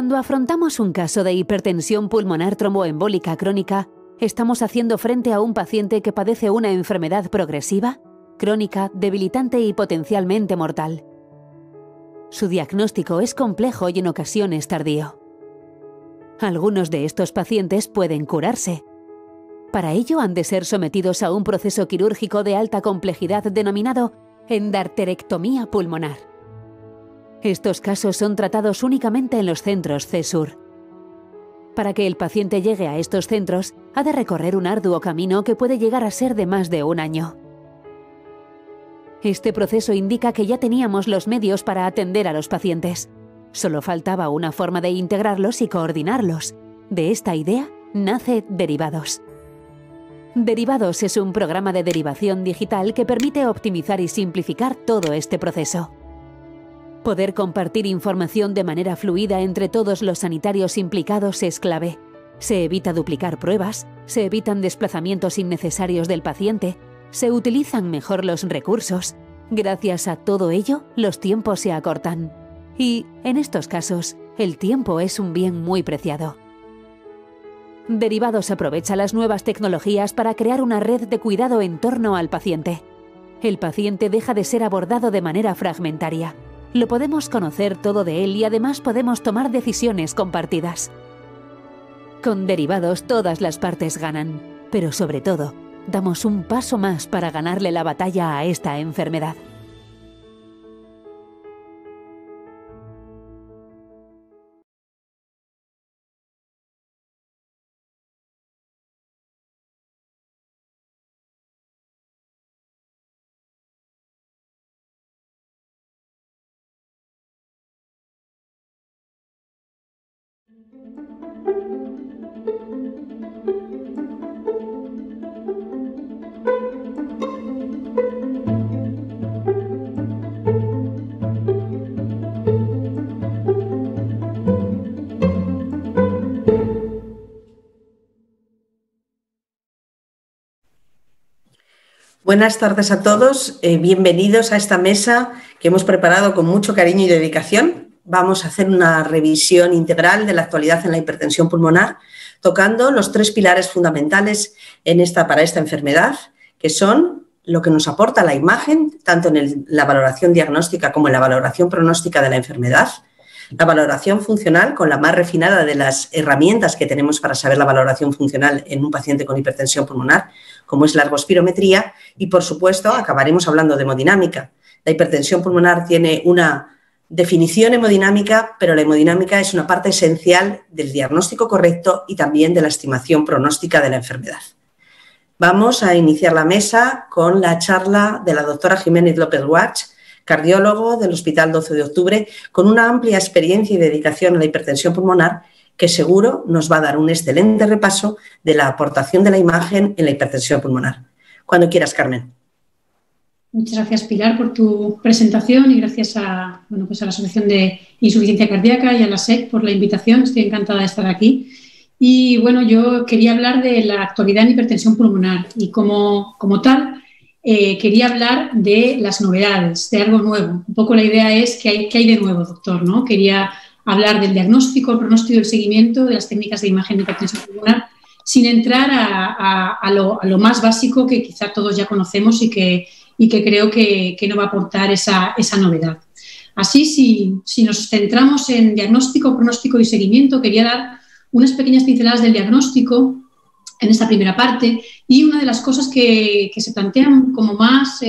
Cuando afrontamos un caso de hipertensión pulmonar tromboembólica crónica, estamos haciendo frente a un paciente que padece una enfermedad progresiva, crónica, debilitante y potencialmente mortal. Su diagnóstico es complejo y en ocasiones tardío. Algunos de estos pacientes pueden curarse. Para ello han de ser sometidos a un proceso quirúrgico de alta complejidad denominado endarterectomía pulmonar. Estos casos son tratados únicamente en los centros CESUR. Para que el paciente llegue a estos centros, ha de recorrer un arduo camino que puede llegar a ser de más de un año. Este proceso indica que ya teníamos los medios para atender a los pacientes. Solo faltaba una forma de integrarlos y coordinarlos. De esta idea nace Derivados. Derivados es un programa de derivación digital que permite optimizar y simplificar todo este proceso. Poder compartir información de manera fluida entre todos los sanitarios implicados es clave. Se evita duplicar pruebas, se evitan desplazamientos innecesarios del paciente, se utilizan mejor los recursos. Gracias a todo ello, los tiempos se acortan. Y, en estos casos, el tiempo es un bien muy preciado. Derivados aprovecha las nuevas tecnologías para crear una red de cuidado en torno al paciente. El paciente deja de ser abordado de manera fragmentaria. Lo podemos conocer todo de él y además podemos tomar decisiones compartidas. Con Derivados todas las partes ganan, pero sobre todo, damos un paso más para ganarle la batalla a esta enfermedad. Buenas tardes a todos, bienvenidos a esta mesa que hemos preparado con mucho cariño y dedicación. Vamos a hacer una revisión integral de la actualidad en la hipertensión pulmonar, tocando los tres pilares fundamentales para esta enfermedad, que son lo que nos aporta la imagen, tanto en la valoración diagnóstica como en la valoración pronóstica de la enfermedad, la valoración funcional con la más refinada de las herramientas que tenemos para saber la valoración funcional en un paciente con hipertensión pulmonar, como es la ergospirometría, y por supuesto acabaremos hablando de hemodinámica. La hipertensión pulmonar tiene una definición hemodinámica, pero la hemodinámica es una parte esencial del diagnóstico correcto y también de la estimación pronóstica de la enfermedad. Vamos a iniciar la mesa con la charla de la doctora Jiménez López Guach, cardiólogo del Hospital 12 de Octubre, con una amplia experiencia y dedicación a la hipertensión pulmonar, que seguro nos va a dar un excelente repaso de la aportación de la imagen en la hipertensión pulmonar. Cuando quieras, Carmen. Muchas gracias, Pilar, por tu presentación y gracias a la Asociación de Insuficiencia Cardíaca y a la SEC por la invitación. Estoy encantada de estar aquí. Y bueno, yo quería hablar de la actualidad en hipertensión pulmonar y como tal quería hablar de las novedades, de algo nuevo. Un poco la idea es ¿qué hay de nuevo, doctor? ¿No? Quería hablar del diagnóstico, el pronóstico y el seguimiento de las técnicas de imagen de hipertensión pulmonar sin entrar a lo más básico que quizá todos ya conocemos y que creo que nos va a aportar esa novedad. Así, si nos centramos en diagnóstico, pronóstico y seguimiento, quería dar unas pequeñas pinceladas del diagnóstico en esta primera parte y una de las cosas que se plantean como más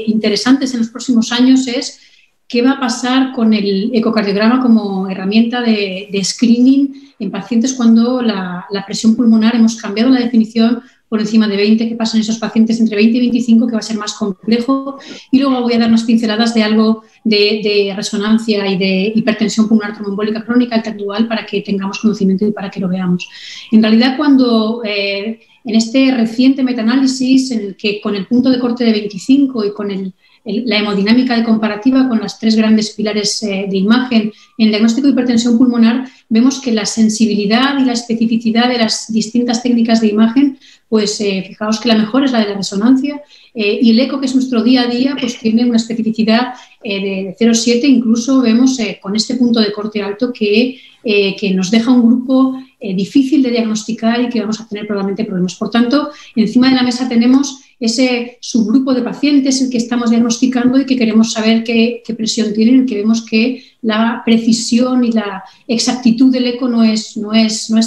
interesantes en los próximos años es qué va a pasar con el ecocardiograma como herramienta de screening en pacientes cuando la presión pulmonar hemos cambiado la definición por encima de 20, qué pasa en esos pacientes entre 20 y 25, que va a ser más complejo. Y luego voy a dar unas pinceladas de algo de resonancia y de hipertensión pulmonar tromboembólica crónica actual para que tengamos conocimiento y para que lo veamos. En realidad, cuando en este reciente metaanálisis, en el que con el punto de corte de 25 y con la hemodinámica de comparativa con las tres grandes pilares de imagen en el diagnóstico de hipertensión pulmonar, vemos que la sensibilidad y la especificidad de las distintas técnicas de imagen, pues fijaos que la mejor es la de la resonancia y el eco, que es nuestro día a día, pues tiene una especificidad de 0,7, incluso vemos con este punto de corte alto que que nos deja un grupo difícil de diagnosticar y que vamos a tener probablemente problemas. Por tanto, encima de la mesa tenemos ese subgrupo de pacientes el que estamos diagnosticando y que queremos saber qué presión tienen, que vemos que la precisión y la exactitud del eco no es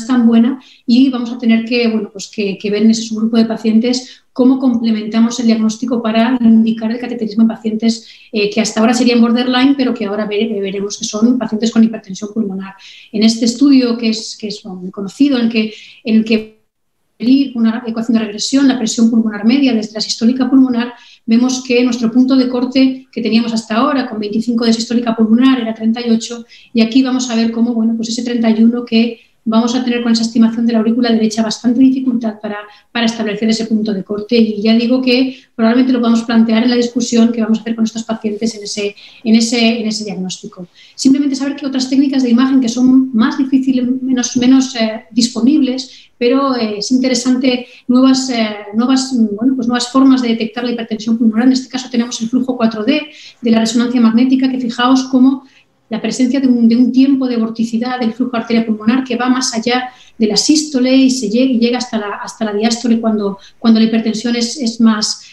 tan buena y vamos a tener que ver en ese subgrupo de pacientes cómo complementamos el diagnóstico para indicar el cateterismo en pacientes que hasta ahora serían borderline, pero que ahora veremos que son pacientes con hipertensión pulmonar. En este estudio, que es muy conocido, en el que una ecuación de regresión, la presión pulmonar media desde la sistólica pulmonar, vemos que nuestro punto de corte que teníamos hasta ahora con 25 de sistólica pulmonar era 38 y aquí vamos a ver cómo, ese 31 que vamos a tener con esa estimación de la aurícula derecha bastante dificultad para establecer ese punto de corte y ya digo que probablemente lo podamos plantear en la discusión que vamos a hacer con estos pacientes en ese diagnóstico. Simplemente saber que otras técnicas de imagen que son más difíciles, menos disponibles, pero es interesante nuevas formas de detectar la hipertensión pulmonar. En este caso tenemos el flujo 4D de la resonancia magnética, que fijaos cómo la presencia de un tiempo de vorticidad del flujo arteria pulmonar que va más allá de la sístole y llega hasta la diástole cuando la hipertensión es más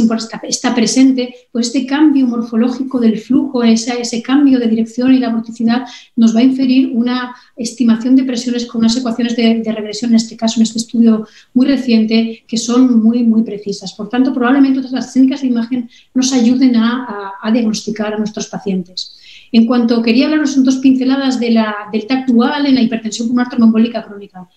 importante, está presente, pues este cambio morfológico del flujo, ese cambio de dirección y la vorticidad nos va a inferir una estimación de presiones con unas ecuaciones de regresión, en este caso, en este estudio muy reciente, que son muy, muy precisas. Por tanto, probablemente todas las técnicas de imagen nos ayuden a diagnosticar a nuestros pacientes. En cuanto quería hablaros en 2 pinceladas del TAC dual en la hipertensión pulmonar tromboembólica crónica.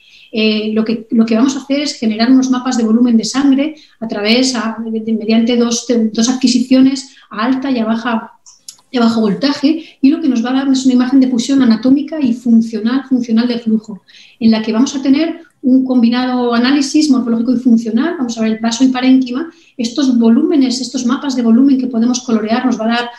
Lo que vamos a hacer es generar unos mapas de volumen de sangre mediante dos adquisiciones a alta y a bajo voltaje, y lo que nos va a dar es una imagen de fusión anatómica y funcional del flujo, en la que vamos a tener un combinado análisis morfológico y funcional. Vamos a ver el vaso y parénquima. Estos volúmenes, estos mapas de volumen que podemos colorear nos va a dar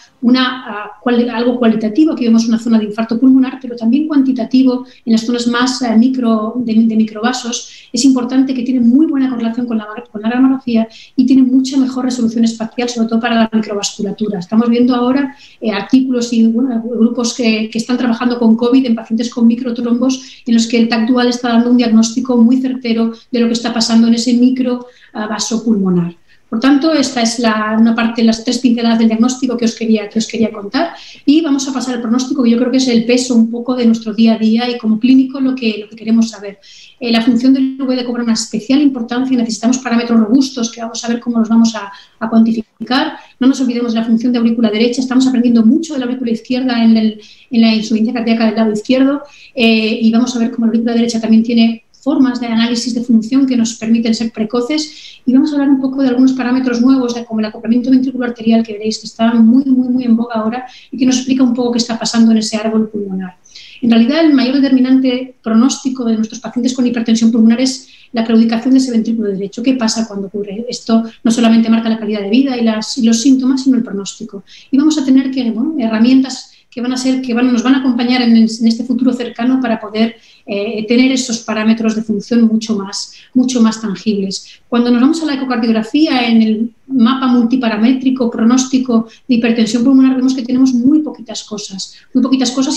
algo cualitativo. Aquí vemos una zona de infarto pulmonar, pero también cuantitativo en las zonas más de microvasos. Es importante que tiene muy buena correlación con la gramografía y tiene mucha mejor resolución espacial, sobre todo para la microvasculatura. Estamos viendo ahora artículos y grupos que están trabajando con COVID en pacientes con microtrombos, en los que el TAC dual está dando un diagnóstico muy certero de lo que está pasando en ese microvaso pulmonar. Por tanto, esta es una parte de las 3 pinceladas del diagnóstico que os quería contar, y vamos a pasar al pronóstico, que yo creo que es el peso un poco de nuestro día a día y como clínico lo que queremos saber. La función del VD cobra una especial importancia y necesitamos parámetros robustos que vamos a ver cómo los vamos a cuantificar. No nos olvidemos de la función de aurícula derecha, estamos aprendiendo mucho de la aurícula izquierda en la insuficiencia cardíaca del lado izquierdo, y vamos a ver cómo la aurícula derecha también tiene formas de análisis de función que nos permiten ser precoces, y vamos a hablar un poco de algunos parámetros nuevos como el acoplamiento ventricular arterial, que veréis que está muy, muy, muy en boga ahora y que nos explica un poco qué está pasando en ese árbol pulmonar. En realidad, el mayor determinante pronóstico de nuestros pacientes con hipertensión pulmonar es la claudicación de ese ventrículo derecho. ¿Qué pasa cuando ocurre? Esto no solamente marca la calidad de vida y los síntomas, sino el pronóstico. Y vamos a tener herramientas que nos van a acompañar en este futuro cercano para poder tener esos parámetros de función mucho más tangibles. Cuando nos vamos a la ecocardiografía, en el mapa multiparamétrico pronóstico de hipertensión pulmonar, vemos que tenemos muy poquitas cosas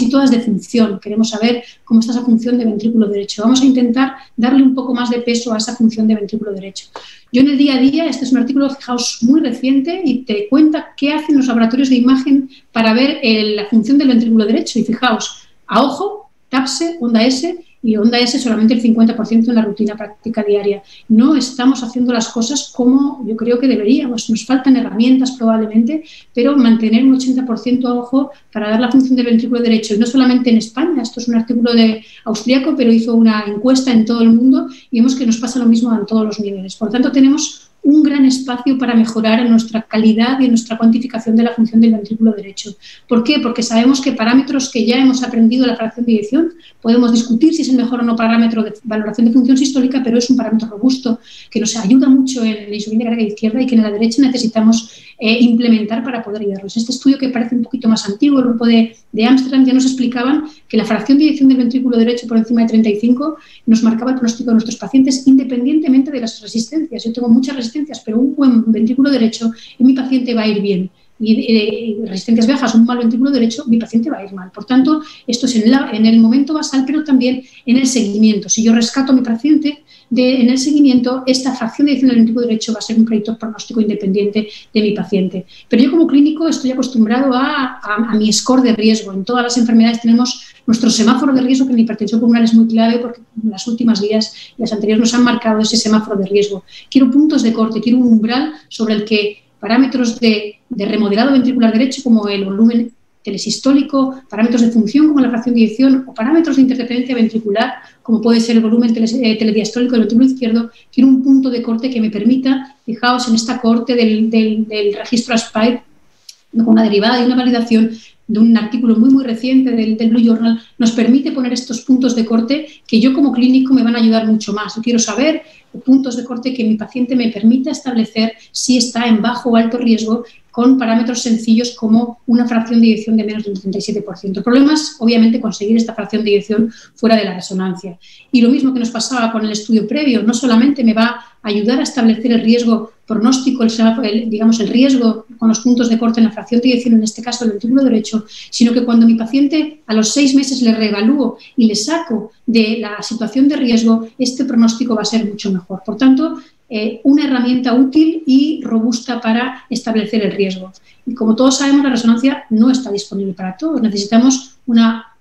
y todas de función. Queremos saber cómo está esa función de ventrículo derecho. Vamos a intentar darle un poco más de peso a esa función de ventrículo derecho. Yo en el día a día, este es un artículo, fijaos, muy reciente, y te cuenta qué hacen los laboratorios de imagen para ver la función del ventrículo derecho. Y fijaos, a ojo, TAPSE, onda S, y onda S solamente el 50% en la rutina práctica diaria. No estamos haciendo las cosas como yo creo que deberíamos. Nos faltan herramientas probablemente, pero mantener un 80% a ojo para dar la función del ventrículo derecho. Y no solamente en España, esto es un artículo austríaco, pero hizo una encuesta en todo el mundo y vemos que nos pasa lo mismo en todos los niveles. Por lo tanto, tenemos un gran espacio para mejorar en nuestra calidad y en nuestra cuantificación de la función del ventrículo derecho. ¿Por qué? Porque sabemos que parámetros que ya hemos aprendido de la fracción de eyección, podemos discutir si es el mejor o no parámetro de valoración de función sistólica, pero es un parámetro robusto que nos ayuda mucho en la insuficiencia cardíaca izquierda y que en la derecha necesitamos implementar para poder ayudarlos. Este estudio, que parece un poquito más antiguo, el grupo de Ámsterdam, ya nos explicaban que la fracción de eyección del ventrículo derecho por encima de 35 nos marcaba el pronóstico de nuestros pacientes independientemente de las resistencias. Yo tengo muchas resistencias, pero un buen ventrículo derecho en mi paciente va a ir bien. y resistencias bajas, un mal ventrículo derecho, mi paciente va a ir mal. Por tanto, esto es en el momento basal, pero también en el seguimiento. Si yo rescato a mi paciente en el seguimiento, esta fracción de eyección del ventrículo derecho va a ser un predictor pronóstico independiente de mi paciente. Pero yo como clínico estoy acostumbrado a mi score de riesgo. En todas las enfermedades tenemos nuestro semáforo de riesgo, que en hipertensión pulmonar es muy clave porque las últimas guías y las anteriores nos han marcado ese semáforo de riesgo. Quiero puntos de corte, quiero un umbral sobre el que parámetros de remodelado ventricular derecho, como el volumen telesistólico, parámetros de función como la fracción de eyección o parámetros de interdependencia ventricular, como puede ser el volumen telediastólico del ventrículo izquierdo, quiero un punto de corte que me permita, fijaos en esta corte del registro ASPIRE, con una derivada y una validación de un artículo muy reciente del Blue Journal, nos permite poner estos puntos de corte que yo como clínico me van a ayudar mucho más. Yo quiero saber puntos de corte que mi paciente me permita establecer si está en bajo o alto riesgo, con parámetros sencillos como una fracción de eyección de menos del 37%. El problema es, obviamente, conseguir esta fracción de eyección fuera de la resonancia. Y lo mismo que nos pasaba con el estudio previo, no solamente me va a ayudar a establecer el riesgo pronóstico, el riesgo con los puntos de corte en la fracción de eyección, en este caso el ventrículo derecho, sino que cuando mi paciente a los 6 meses le reevalúo y le saco de la situación de riesgo, este pronóstico va a ser mucho mejor. Por tanto, una herramienta útil y robusta para establecer el riesgo. Y como todos sabemos, la resonancia no está disponible para todos. Necesitamos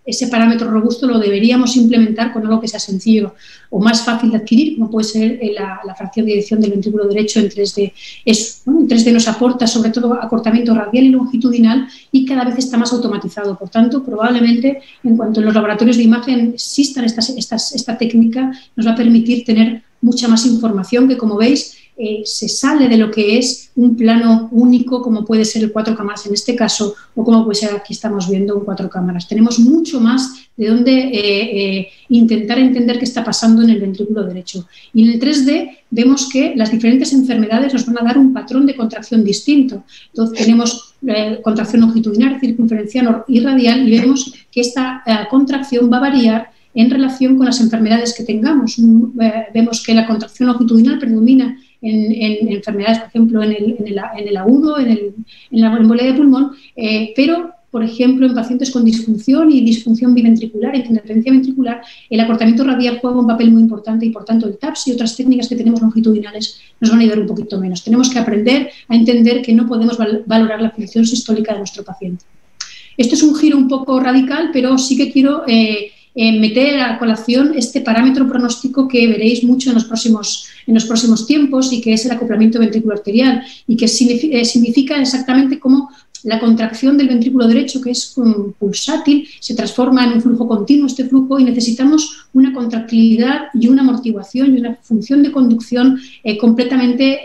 ese parámetro robusto, lo deberíamos implementar con algo que sea sencillo o más fácil de adquirir, como puede ser la fracción de eyección del ventrículo derecho en 3D. En 3D nos aporta sobre todo acortamiento radial y longitudinal y cada vez está más automatizado. Por tanto, probablemente en cuanto en los laboratorios de imagen existan esta técnica, nos va a permitir tener mucha más información que, como veis, se sale de lo que es un plano único, como puede ser el 4 cámaras en este caso, o como puede ser aquí estamos viendo un 4 cámaras. Tenemos mucho más de donde intentar entender qué está pasando en el ventrículo derecho. Y en el 3D vemos que las diferentes enfermedades nos van a dar un patrón de contracción distinto. Entonces tenemos contracción longitudinal, circunferencial y radial, y vemos que esta contracción va a variar en relación con las enfermedades que tengamos. Vemos que la contracción longitudinal predomina en enfermedades, por ejemplo, en el agudo, en la embolia de pulmón, pero, por ejemplo, en pacientes con disfunción y disfunción biventricular, interdependencia ventricular, el acortamiento radial juega un papel muy importante y, por tanto, el TAPS y otras técnicas que tenemos longitudinales nos van a ayudar un poquito menos. Tenemos que aprender a entender que no podemos valorar la función sistólica de nuestro paciente. Esto es un giro un poco radical, pero sí que quiero meter a colación este parámetro pronóstico que veréis mucho en los próximos tiempos y que es el acoplamiento ventricular arterial y que significa exactamente cómo la contracción del ventrículo derecho, que es pulsátil, se transforma en un flujo continuo, este flujo, y necesitamos una contractilidad y una amortiguación y una función de conducción completamente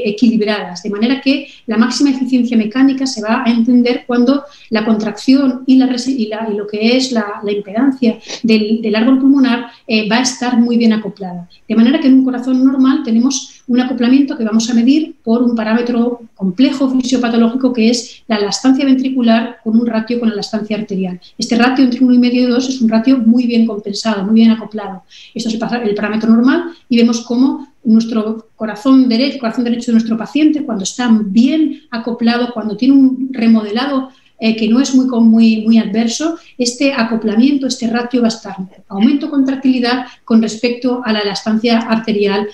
equilibradas, de manera que la máxima eficiencia mecánica se va a entender cuando la contracción y lo que es la impedancia del árbol pulmonar va a estar muy bien acoplada. De manera que en un corazón normal tenemos un acoplamiento que vamos a medir por un parámetro complejo fisiopatológico que es la elastancia ventricular con un ratio con la elastancia arterial. Este ratio entre 1,5 y 2 es un ratio muy bien compensado, muy bien acoplado. Esto es el parámetro normal y vemos cómo nuestro corazón derecho de nuestro paciente, cuando está bien acoplado, cuando tiene un remodelado que no es muy adverso, este acoplamiento, este ratio va a estar aumento contractilidad con respecto a la elastancia arterial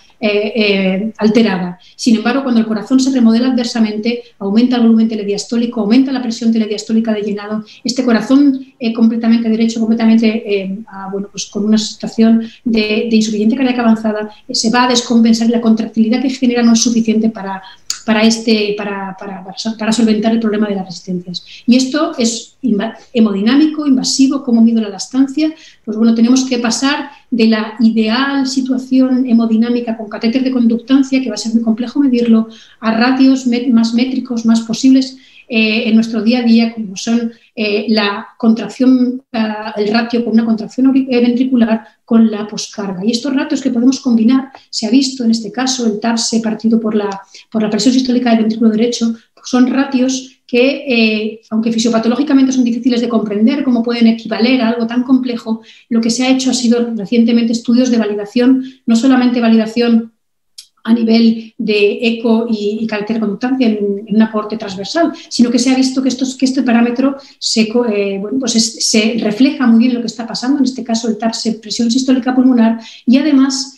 alterada. Sin embargo, cuando el corazón se remodela adversamente, aumenta el volumen telediastólico, aumenta la presión telediastólica de llenado. Este corazón completamente derecho, completamente pues con una situación de insuficiencia cardíaca avanzada, se va a descompensar y la contractilidad que genera no es suficiente para solventar el problema de las resistencias. Y esto es hemodinámico, invasivo. ¿Cómo mido la elastancia? Pues bueno, tenemos que pasar de la ideal situación hemodinámica con catéter de conductancia, que va a ser muy complejo medirlo, a ratios más métricos, más posibles en nuestro día a día, como son la contracción, el ratio con una contracción ventricular con la poscarga. Y estos ratios que podemos combinar, se ha visto en este caso el TAPS partido por la presión sistólica del ventrículo derecho, son ratios que, aunque fisiopatológicamente son difíciles de comprender, cómo pueden equivaler a algo tan complejo, lo que se ha hecho ha sido recientemente estudios de validación, no solamente validación a nivel de eco y carácter de conductancia en un aporte transversal, sino que se ha visto que este parámetro se refleja muy bien lo que está pasando, en este caso el TAPS, presión sistólica pulmonar, y además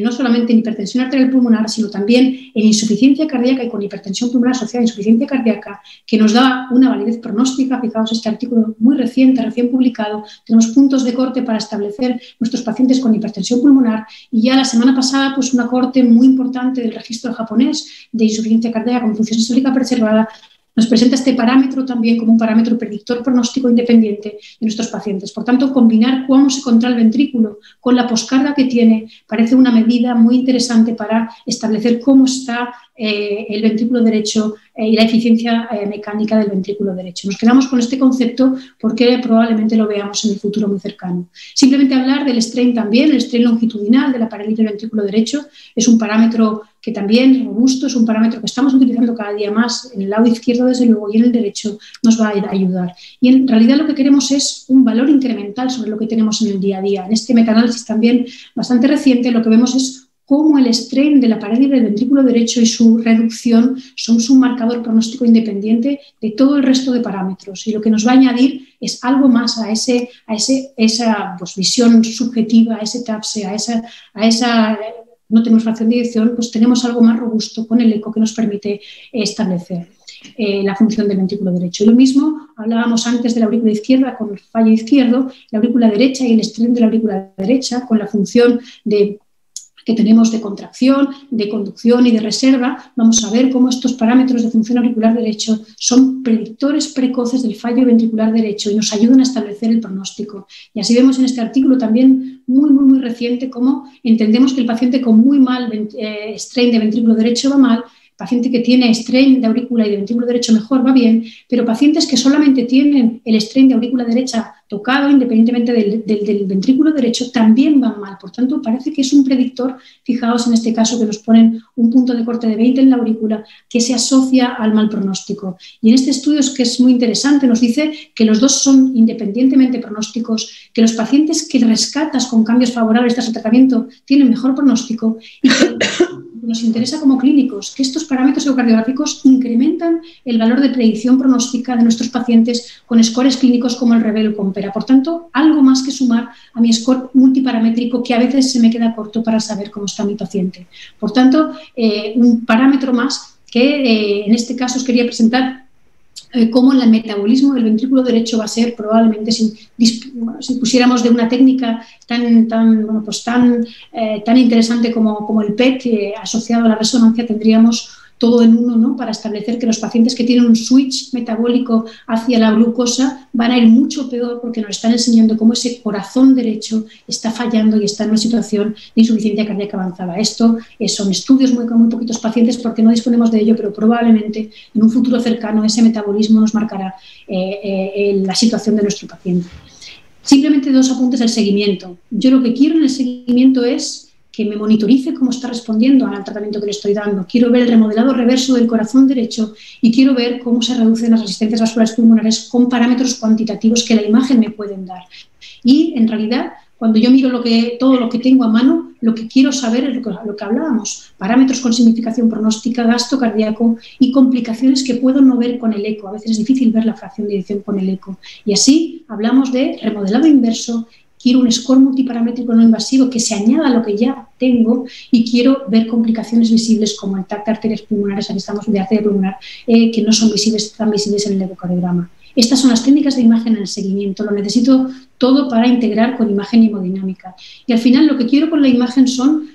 no solamente en hipertensión arterial pulmonar, sino también en insuficiencia cardíaca y con hipertensión pulmonar asociada a insuficiencia cardíaca, que nos da una validez pronóstica. Fijaos, este artículo muy reciente, recién publicado, tenemos puntos de corte para establecer nuestros pacientes con hipertensión pulmonar, y ya la semana pasada pues una corte muy importante del registro japonés de insuficiencia cardíaca con función sistólica preservada nos presenta este parámetro también como un parámetro predictor pronóstico independiente de nuestros pacientes. Por tanto, combinar cómo se contrae el ventrículo con la poscarga que tiene parece una medida muy interesante para establecer cómo está el ventrículo derecho y la eficiencia mecánica del ventrículo derecho. Nos quedamos con este concepto porque probablemente lo veamos en el futuro muy cercano. Simplemente hablar del strain también, el strain longitudinal de la pared del ventrículo derecho, es un parámetro que también es robusto, es un parámetro que estamos utilizando cada día más en el lado izquierdo, desde luego, y en el derecho nos va a ayudar. Y en realidad lo que queremos es un valor incremental sobre lo que tenemos en el día a día. En este metaanálisis también bastante reciente lo que vemos es cómo el strain de la pared del ventrículo derecho y su reducción son un marcador pronóstico independiente de todo el resto de parámetros, y lo que nos va a añadir es algo más a esa pues, visión subjetiva, a ese TAPSE, a esa no tenemos fracción de eyección, pues tenemos algo más robusto con el eco que nos permite establecer la función del ventrículo derecho. Y lo mismo hablábamos antes de la aurícula izquierda con el fallo izquierdo, la aurícula derecha y el strain de la aurícula derecha con la función que tenemos de contracción, de conducción y de reserva. Vamos a ver cómo estos parámetros de función auricular derecho son predictores precoces del fallo ventricular derecho y nos ayudan a establecer el pronóstico. Y así vemos en este artículo también muy reciente cómo entendemos que el paciente con muy mal strain de ventrículo derecho va mal, paciente que tiene strain de aurícula y de ventrículo derecho mejor va bien, pero pacientes que solamente tienen el strain de aurícula derecha tocado, independientemente del ventrículo derecho, también van mal. Por tanto, parece que es un predictor, fijaos en este caso que nos ponen un punto de corte de 20 en la aurícula, que se asocia al mal pronóstico. Y en este estudio, que es muy interesante, nos dice que los dos son independientemente pronósticos, que los pacientes que rescatas con cambios favorables tras el tratamiento tienen mejor pronóstico, y que nos interesa como clínicos que estos parámetros ecocardiográficos incrementan el valor de predicción pronóstica de nuestros pacientes con scores clínicos como el REVEL o COMPERA. Por tanto, algo más que sumar a mi score multiparamétrico que a veces se me queda corto para saber cómo está mi paciente. Por tanto, un parámetro más que en este caso os quería presentar cómo el metabolismo del ventrículo derecho va a ser probablemente, si pusiéramos de una técnica tan interesante como el PET, asociado a la resonancia, tendríamos todo en uno, ¿no?, para establecer que los pacientes que tienen un switch metabólico hacia la glucosa van a ir mucho peor, porque nos están enseñando cómo ese corazón derecho está fallando y está en una situación de insuficiencia cardíaca avanzada. Esto son estudios con muy poquitos pacientes porque no disponemos de ello, pero probablemente en un futuro cercano ese metabolismo nos marcará la situación de nuestro paciente. Simplemente 2 apuntes del seguimiento. Yo lo que quiero en el seguimiento es que me monitorice cómo está respondiendo al tratamiento que le estoy dando. Quiero ver el remodelado reverso del corazón derecho y quiero ver cómo se reducen las resistencias vasculares pulmonares con parámetros cuantitativos que la imagen me pueden dar. Y, en realidad, cuando yo miro todo lo que tengo a mano, lo que quiero saber es lo que hablábamos, parámetros con significación pronóstica, gasto cardíaco y complicaciones que puedo no ver con el eco. A veces es difícil ver la fracción de eyección con el eco. Y así hablamos de remodelado inverso. Quiero un score multiparamétrico no invasivo que se añada a lo que ya tengo, y quiero ver complicaciones visibles como el TAC de arterias pulmonares, aquí estamos de arteria pulmonar, que no son tan visibles en el ecocardiograma. Estas son las técnicas de imagen en el seguimiento. Lo necesito todo para integrar con imagen hemodinámica. Y al final lo que quiero con la imagen son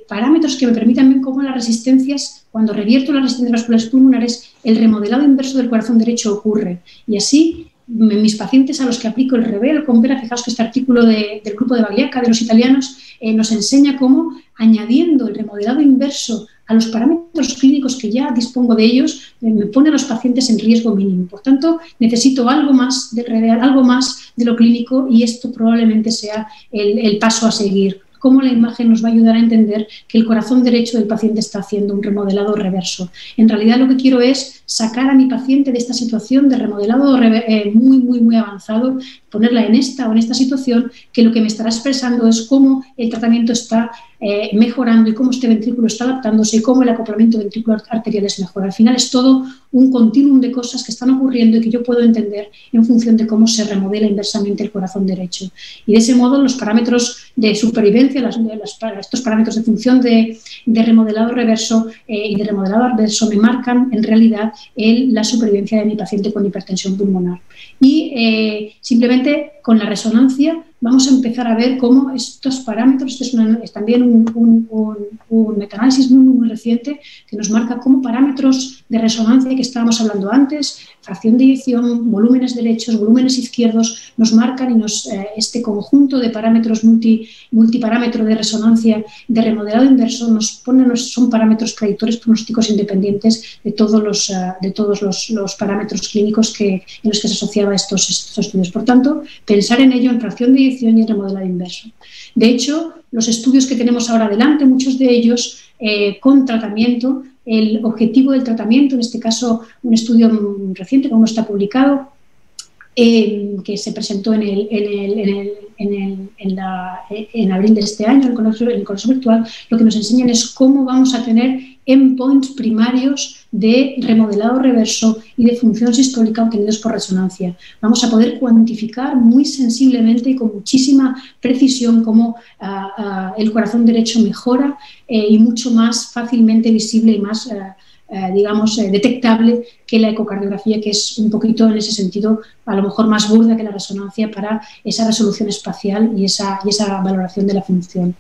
parámetros que me permitan ver cómo las resistencias, cuando revierto las resistencias vasculares pulmonares, el remodelado inverso del corazón derecho ocurre. Y así mis pacientes a los que aplico el REVEL, COMPERA, fijaos que este artículo del grupo de Bagliacca, de los italianos, nos enseña cómo, añadiendo el remodelado inverso a los parámetros clínicos que ya dispongo de ellos, me pone a los pacientes en riesgo mínimo. Por tanto, necesito algo más del REVEL, algo más de lo clínico, y esto probablemente sea el paso a seguir. Cómo la imagen nos va a ayudar a entender que el corazón derecho del paciente está haciendo un remodelado reverso. En realidad lo que quiero es sacar a mi paciente de esta situación de remodelado muy avanzado, ponerla en esta situación que lo que me estará expresando es cómo el tratamiento está mejorando y cómo este ventrículo está adaptándose y cómo el acoplamiento ventricular arterial es mejor. Al final es todo un continuum de cosas que están ocurriendo y que yo puedo entender en función de cómo se remodela inversamente el corazón derecho. Y de ese modo los parámetros de supervivencia, estos parámetros de función de remodelado reverso y de remodelado adverso me marcan en realidad la supervivencia de mi paciente con hipertensión pulmonar. Y simplemente con la resonancia vamos a empezar a ver cómo estos parámetros, es también un metaanálisis muy reciente que nos marca cómo parámetros de resonancia que estábamos hablando antes, fracción de eyección, volúmenes derechos, volúmenes izquierdos, nos marcan y este conjunto de parámetros multiparámetro de resonancia de remodelado inverso son parámetros predictores pronósticos independientes de todos los parámetros clínicos en los que se asociaba estos estudios. Por tanto, pensar en ello en fracción de eyección y en remodelado inverso. De hecho, los estudios que tenemos ahora delante, muchos de ellos con tratamiento, el objetivo del tratamiento, en este caso un estudio reciente, como está publicado, que se presentó en abril de este año en el Congreso Virtual, lo que nos enseñan es cómo vamos a tener endpoints primarios de remodelado reverso y de función sistólica obtenidos por resonancia. Vamos a poder cuantificar muy sensiblemente y con muchísima precisión cómo el corazón derecho mejora y mucho más fácilmente visible y más detectable que la ecocardiografía, que es un poquito en ese sentido a lo mejor más burda que la resonancia para esa resolución espacial y esa valoración de la función.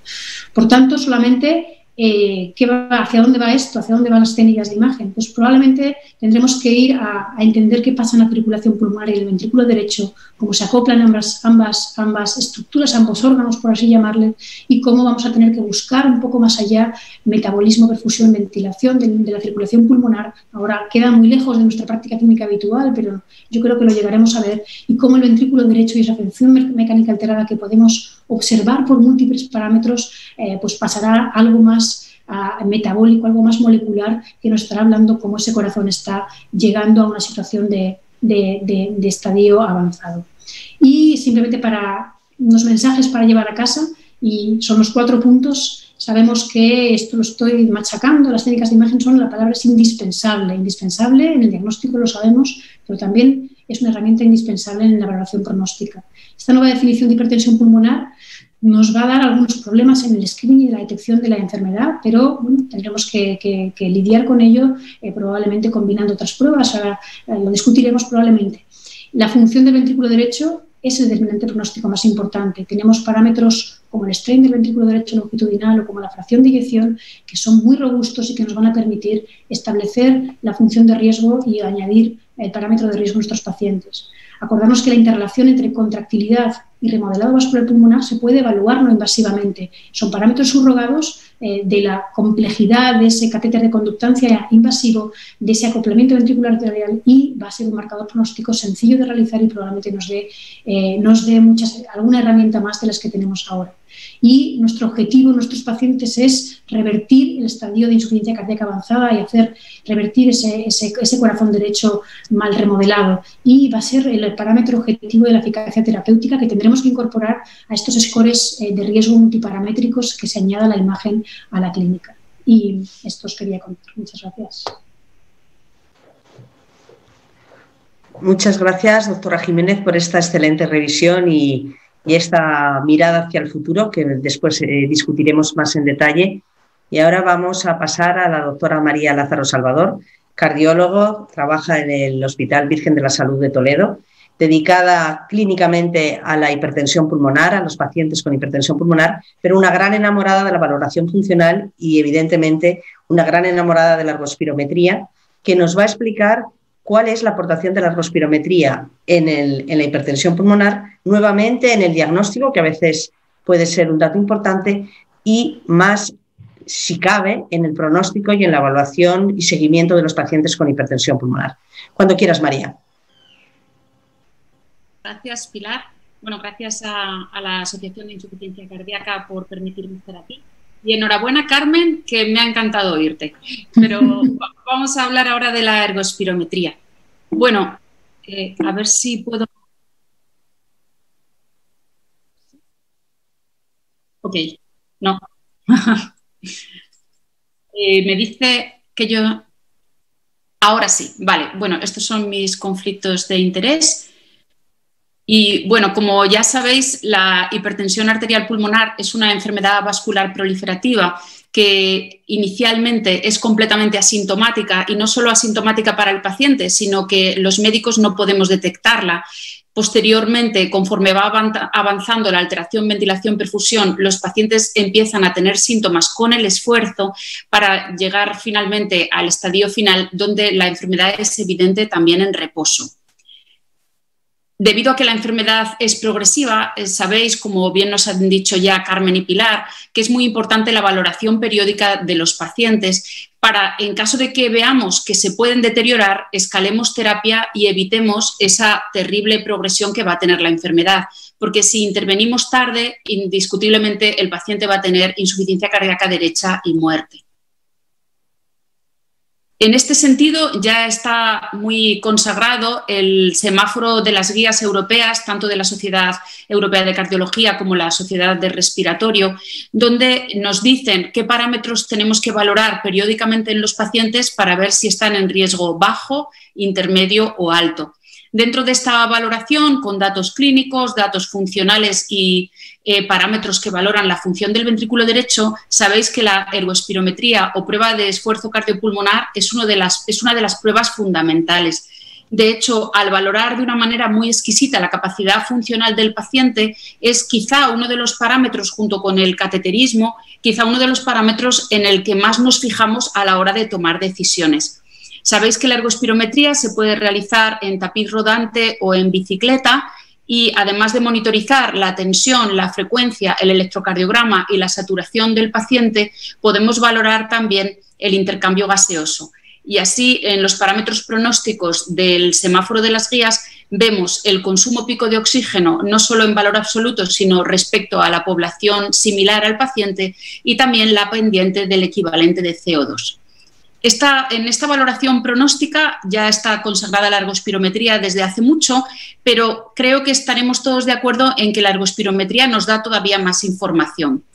Por tanto, solamente ¿hacia dónde va esto? ¿Hacia dónde van las técnicas de imagen? Pues probablemente tendremos que ir a entender qué pasa en la circulación pulmonar y en el ventrículo derecho, cómo se acoplan ambas estructuras, ambos órganos, por así llamarle, y cómo vamos a tener que buscar un poco más allá metabolismo, perfusión, ventilación de la circulación pulmonar. Ahora queda muy lejos de nuestra práctica clínica habitual, pero yo creo que lo llegaremos a ver, y cómo el ventrículo derecho y esa función mecánica alterada que podemos observar por múltiples parámetros, pues pasará a algo más metabólico, algo más molecular, que nos estará hablando cómo ese corazón está llegando a una situación de estadio avanzado. Y simplemente para unos mensajes para llevar a casa, y son los 4 puntos. Sabemos que esto lo estoy machacando, las técnicas de imagen la palabra es indispensable. Indispensable en el diagnóstico, lo sabemos, pero también es una herramienta indispensable en la valoración pronóstica. Esta nueva definición de hipertensión pulmonar nos va a dar algunos problemas en el screening y la detección de la enfermedad, pero bueno, tendremos que lidiar con ello, probablemente combinando otras pruebas. Ahora lo discutiremos probablemente. La función del ventrículo derecho es el determinante pronóstico más importante. Tenemos parámetros como el strain del ventrículo derecho longitudinal o como la fracción de eyección, que son muy robustos y que nos van a permitir establecer la función de riesgo y añadir el parámetro de riesgo a nuestros pacientes. Acordarnos que la interrelación entre contractilidad y remodelado vascular pulmonar se puede evaluar no invasivamente. Son parámetros subrogados de la complejidad de ese catéter de conductancia invasivo, de ese acoplamiento ventricular arterial, y va a ser un marcador pronóstico sencillo de realizar y probablemente nos dé alguna herramienta más de las que tenemos ahora. Y nuestro objetivo en nuestros pacientes es revertir el estadio de insuficiencia cardíaca avanzada y revertir ese corazón derecho mal remodelado. Y va a ser el parámetro objetivo de la eficacia terapéutica que tendremos que incorporar a estos scores de riesgo multiparamétricos que se añada a la imagen a la clínica. Y esto os quería contar. Muchas gracias. Muchas gracias, doctora Jiménez, por esta excelente revisión y esta mirada hacia el futuro, que después discutiremos más en detalle. Y ahora vamos a pasar a la doctora María Lázaro Salvador, cardiólogo, trabaja en el Hospital Virgen de la Salud de Toledo, dedicada clínicamente a la hipertensión pulmonar, a los pacientes con hipertensión pulmonar, pero una gran enamorada de la valoración funcional y, evidentemente, una gran enamorada de la ergospirometría, que nos va a explicar cuál es la aportación de la ergospirometría en la hipertensión pulmonar, nuevamente en el diagnóstico, que a veces puede ser un dato importante, y más, si cabe, en el pronóstico y en la evaluación y seguimiento de los pacientes con hipertensión pulmonar. Cuando quieras, María. Gracias, Pilar. Bueno, gracias a la Asociación de Insuficiencia Cardíaca por permitirme estar aquí. Y enhorabuena, Carmen, que me ha encantado oírte. Pero vamos a hablar ahora de la ergospirometría. Bueno, a ver si puedo... Ok, no. Me dice que yo... Ahora sí, vale. Bueno, estos son mis conflictos de interés. Y bueno, como ya sabéis, la hipertensión arterial pulmonar es una enfermedad vascular proliferativa que inicialmente es completamente asintomática, y no solo asintomática para el paciente, sino que los médicos no podemos detectarla. Posteriormente, conforme va avanzando la alteración ventilación-perfusión, los pacientes empiezan a tener síntomas con el esfuerzo para llegar finalmente al estadio final, donde la enfermedad es evidente también en reposo. Debido a que la enfermedad es progresiva, sabéis, como bien nos han dicho ya Carmen y Pilar, que es muy importante la valoración periódica de los pacientes para, en caso de que veamos que se pueden deteriorar, escalemos terapia y evitemos esa terrible progresión que va a tener la enfermedad. Porque si intervenimos tarde, indiscutiblemente el paciente va a tener insuficiencia cardíaca derecha y muerte. En este sentido, ya está muy consagrado el semáforo de las guías europeas, tanto de la Sociedad Europea de Cardiología como la Sociedad de Respiratorio, donde nos dicen qué parámetros tenemos que valorar periódicamente en los pacientes para ver si están en riesgo bajo, intermedio o alto. Dentro de esta valoración, con datos clínicos, datos funcionales y parámetros que valoran la función del ventrículo derecho, sabéis que la ergospirometría o prueba de esfuerzo cardiopulmonar es una de las pruebas fundamentales. De hecho, al valorar de una manera muy exquisita la capacidad funcional del paciente, es quizá uno de los parámetros, junto con el cateterismo, quizá uno de los parámetros en el que más nos fijamos a la hora de tomar decisiones. Sabéis que la ergospirometría se puede realizar en tapiz rodante o en bicicleta, y además de monitorizar la tensión, la frecuencia, el electrocardiograma y la saturación del paciente, podemos valorar también el intercambio gaseoso. Y así, en los parámetros pronósticos del semáforo de las guías, vemos el consumo pico de oxígeno, no solo en valor absoluto, sino respecto a la población similar al paciente, y también la pendiente del equivalente de CO2. En esta valoración pronóstica ya está consagrada la ergospirometría desde hace mucho, pero creo que estaremos todos de acuerdo en que la ergospirometría nos da todavía más información,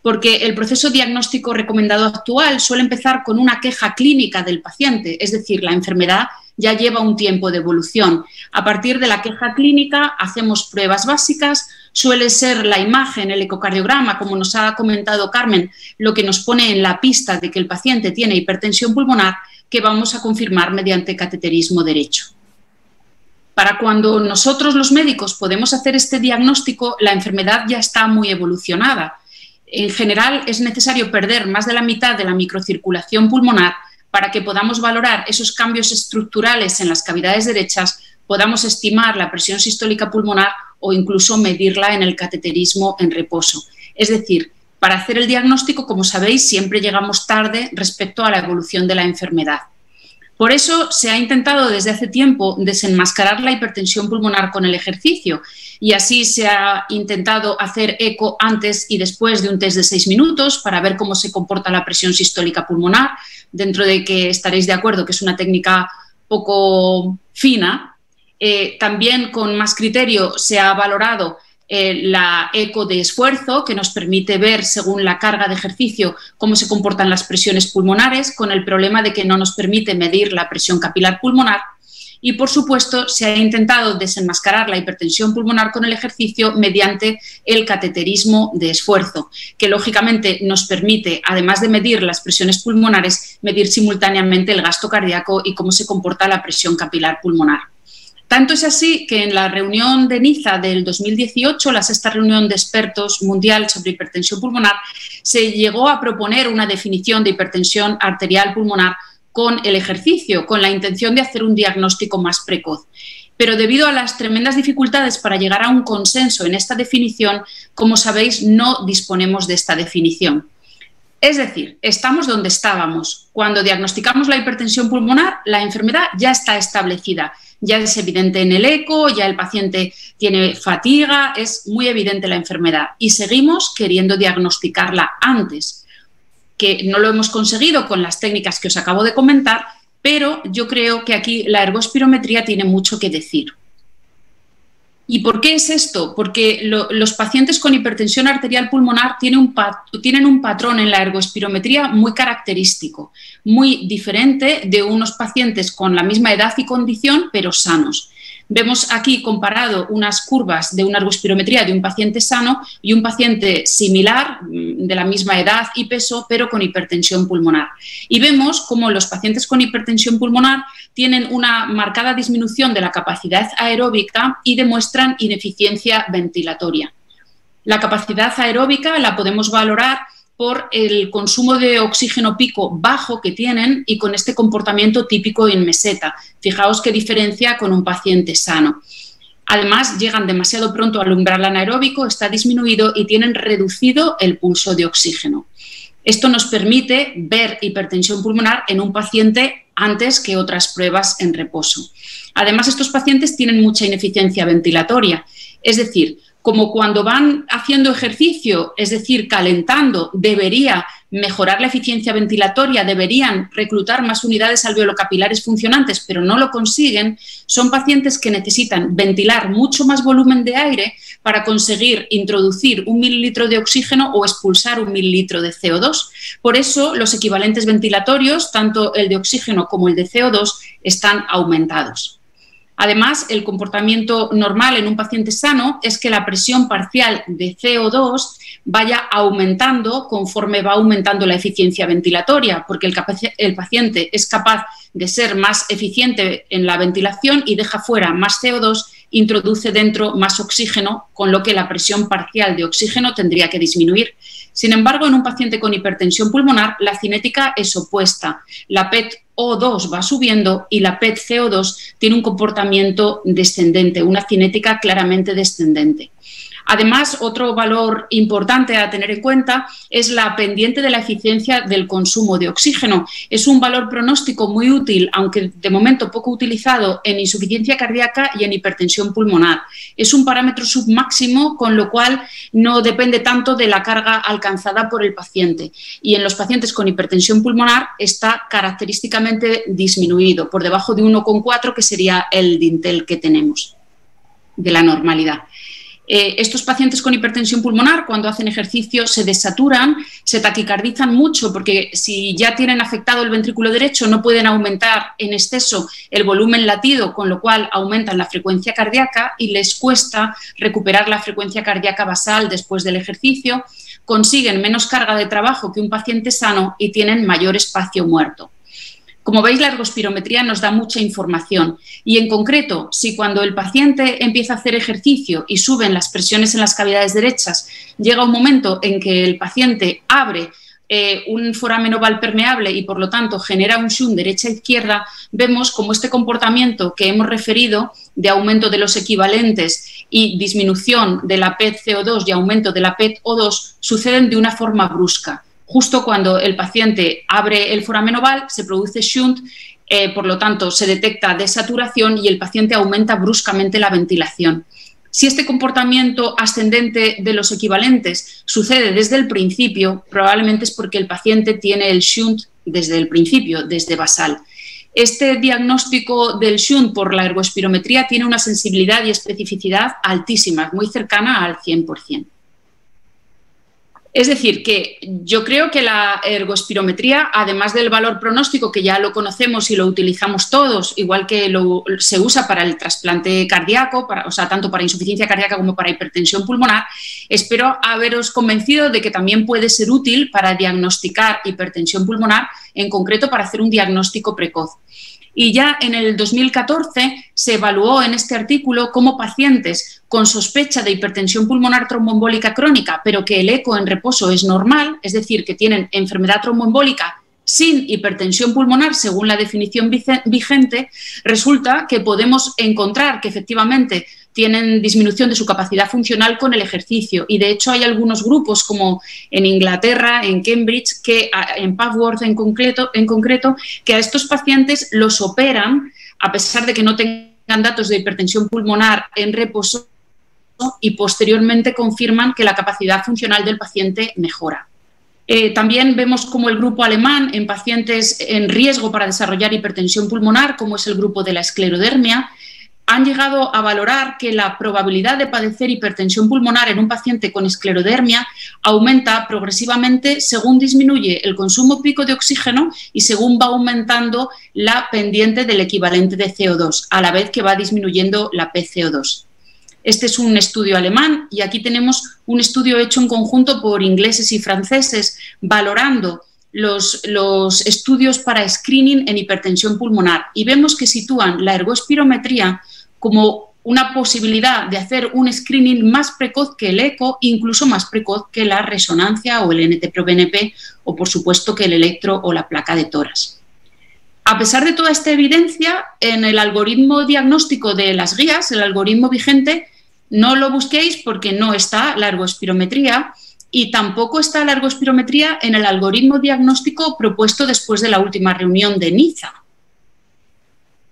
porque el proceso diagnóstico recomendado actual suele empezar con una queja clínica del paciente, es decir, la enfermedad ya lleva un tiempo de evolución. A partir de la queja clínica hacemos pruebas básicas, suele ser la imagen, el ecocardiograma, como nos ha comentado Carmen, lo que nos pone en la pista de que el paciente tiene hipertensión pulmonar, que vamos a confirmar mediante cateterismo derecho. Para cuando nosotros los médicos podemos hacer este diagnóstico, la enfermedad ya está muy evolucionada. En general es necesario perder más de la mitad de la microcirculación pulmonar para que podamos valorar esos cambios estructurales en las cavidades derechas, podamos estimar la presión sistólica pulmonar o incluso medirla en el cateterismo en reposo. Es decir, para hacer el diagnóstico, como sabéis, siempre llegamos tarde respecto a la evolución de la enfermedad. Por eso se ha intentado desde hace tiempo desenmascarar la hipertensión pulmonar con el ejercicio, y así se ha intentado hacer eco antes y después de un test de 6 minutos para ver cómo se comporta la presión sistólica pulmonar, dentro de que estaréis de acuerdo que es una técnica poco fina. También con más criterio se ha valorado la eco de esfuerzo, que nos permite ver, según la carga de ejercicio, cómo se comportan las presiones pulmonares, con el problema de que no nos permite medir la presión capilar pulmonar. Y, por supuesto, se ha intentado desenmascarar la hipertensión pulmonar con el ejercicio mediante el cateterismo de esfuerzo, que lógicamente nos permite, además de medir las presiones pulmonares, medir simultáneamente el gasto cardíaco y cómo se comporta la presión capilar pulmonar. Tanto es así que en la reunión de Niza del 2018, la 6ª reunión de expertos mundial sobre hipertensión pulmonar, se llegó a proponer una definición de hipertensión arterial pulmonar con el ejercicio, con la intención de hacer un diagnóstico más precoz. Pero debido a las tremendas dificultades para llegar a un consenso en esta definición, como sabéis, no disponemos de esta definición. Es decir, estamos donde estábamos. Cuando diagnosticamos la hipertensión pulmonar, la enfermedad ya está establecida. Ya es evidente en el eco, ya el paciente tiene fatiga, es muy evidente la enfermedad. Y seguimos queriendo diagnosticarla antes, que no lo hemos conseguido con las técnicas que os acabo de comentar, pero yo creo que aquí la ergospirometría tiene mucho que decir. ¿Y por qué es esto? Porque los pacientes con hipertensión arterial pulmonar tienen un patrón en la ergoespirometría muy característico, muy diferente de unos pacientes con la misma edad y condición, pero sanos. Vemos aquí comparado unas curvas de una ergoespirometría de un paciente sano y un paciente similar, de la misma edad y peso, pero con hipertensión pulmonar. Y vemos cómo los pacientes con hipertensión pulmonar tienen una marcada disminución de la capacidad aeróbica y demuestran ineficiencia ventilatoria. La capacidad aeróbica la podemos valorar por el consumo de oxígeno pico bajo que tienen y con este comportamiento típico en meseta. Fijaos qué diferencia con un paciente sano. Además, llegan demasiado pronto al umbral anaeróbico, está disminuido y tienen reducido el pulso de oxígeno. Esto nos permite ver hipertensión pulmonar en un paciente antes que otras pruebas en reposo. Además, estos pacientes tienen mucha ineficiencia ventilatoria, es decir, como cuando van haciendo ejercicio, es decir, calentando, debería mejorar la eficiencia ventilatoria, deberían reclutar más unidades alveolocapilares funcionantes, pero no lo consiguen, son pacientes que necesitan ventilar mucho más volumen de aire para conseguir introducir 1 mililitro de oxígeno o expulsar 1 mililitro de CO2. Por eso, los equivalentes ventilatorios, tanto el de oxígeno como el de CO2, están aumentados. Además, el comportamiento normal en un paciente sano es que la presión parcial de CO2 vaya aumentando conforme va aumentando la eficiencia ventilatoria, porque el paciente es capaz de ser más eficiente en la ventilación y deja fuera más CO2, introduce dentro más oxígeno, con lo que la presión parcial de oxígeno tendría que disminuir. Sin embargo, en un paciente con hipertensión pulmonar, la cinética es opuesta. La PET-O2 va subiendo y la PET-CO2 tiene un comportamiento descendente, una cinética claramente descendente. Además, otro valor importante a tener en cuenta es la pendiente de la eficiencia del consumo de oxígeno. Es un valor pronóstico muy útil, aunque de momento poco utilizado en insuficiencia cardíaca y en hipertensión pulmonar. Es un parámetro submáximo, con lo cual no depende tanto de la carga alcanzada por el paciente. Y en los pacientes con hipertensión pulmonar está característicamente disminuido, por debajo de 1,4, que sería el dintel que tenemos de la normalidad. Estos pacientes con hipertensión pulmonar, cuando hacen ejercicio, se desaturan, se taquicardizan mucho, porque si ya tienen afectado el ventrículo derecho no pueden aumentar en exceso el volumen latido, con lo cual aumentan la frecuencia cardíaca y les cuesta recuperar la frecuencia cardíaca basal después del ejercicio, consiguen menos carga de trabajo que un paciente sano y tienen mayor espacio muerto. Como veis, la ergospirometría nos da mucha información y, en concreto, si cuando el paciente empieza a hacer ejercicio y suben las presiones en las cavidades derechas, llega un momento en que el paciente abre un foramen oval permeable y, por lo tanto, genera un shunt derecha-izquierda, vemos como este comportamiento que hemos referido de aumento de los equivalentes y disminución de la PET-CO2 y aumento de la PET-O2 suceden de una forma brusca. Justo cuando el paciente abre el foramen oval se produce shunt, por lo tanto se detecta desaturación y el paciente aumenta bruscamente la ventilación. Si este comportamiento ascendente de los equivalentes sucede desde el principio, probablemente es porque el paciente tiene el shunt desde el principio, desde basal. Este diagnóstico del shunt por la ergoespirometría tiene una sensibilidad y especificidad altísimas, muy cercana al 100%. Es decir, que yo creo que la ergoespirometría, además del valor pronóstico, que ya lo conocemos y lo utilizamos todos, igual que se usa para el trasplante cardíaco, o sea, tanto para insuficiencia cardíaca como para hipertensión pulmonar, espero haberos convencido de que también puede ser útil para diagnosticar hipertensión pulmonar, en concreto para hacer un diagnóstico precoz. Y ya en el 2014 se evaluó en este artículo cómo pacientes con sospecha de hipertensión pulmonar tromboembólica crónica, pero que el eco en reposo es normal, es decir, que tienen enfermedad tromboembólica sin hipertensión pulmonar, según la definición vigente, resulta que podemos encontrar que efectivamente tienen disminución de su capacidad funcional con el ejercicio. Y de hecho hay algunos grupos, como en Inglaterra, en Cambridge, en Papworth en concreto, que a estos pacientes los operan a pesar de que no tengan datos de hipertensión pulmonar en reposo y posteriormente confirman que la capacidad funcional del paciente mejora. También vemos como el grupo alemán en pacientes en riesgo para desarrollar hipertensión pulmonar, como es el grupo de la esclerodermia, han llegado a valorar que la probabilidad de padecer hipertensión pulmonar en un paciente con esclerodermia aumenta progresivamente según disminuye el consumo pico de oxígeno y según va aumentando la pendiente del equivalente de CO2, a la vez que va disminuyendo la PCO2. Este es un estudio alemán y aquí tenemos un estudio hecho en conjunto por ingleses y franceses valorando los estudios para screening en hipertensión pulmonar y vemos que sitúan la ergospirometría como una posibilidad de hacer un screening más precoz que el eco, incluso más precoz que la resonancia o el NT-proBNP o, por supuesto, que el electro o la placa de tórax. A pesar de toda esta evidencia, en el algoritmo diagnóstico de las guías, el algoritmo vigente, no lo busquéis porque no está la ergospirometría y tampoco está la ergospirometría en el algoritmo diagnóstico propuesto después de la última reunión de Niza.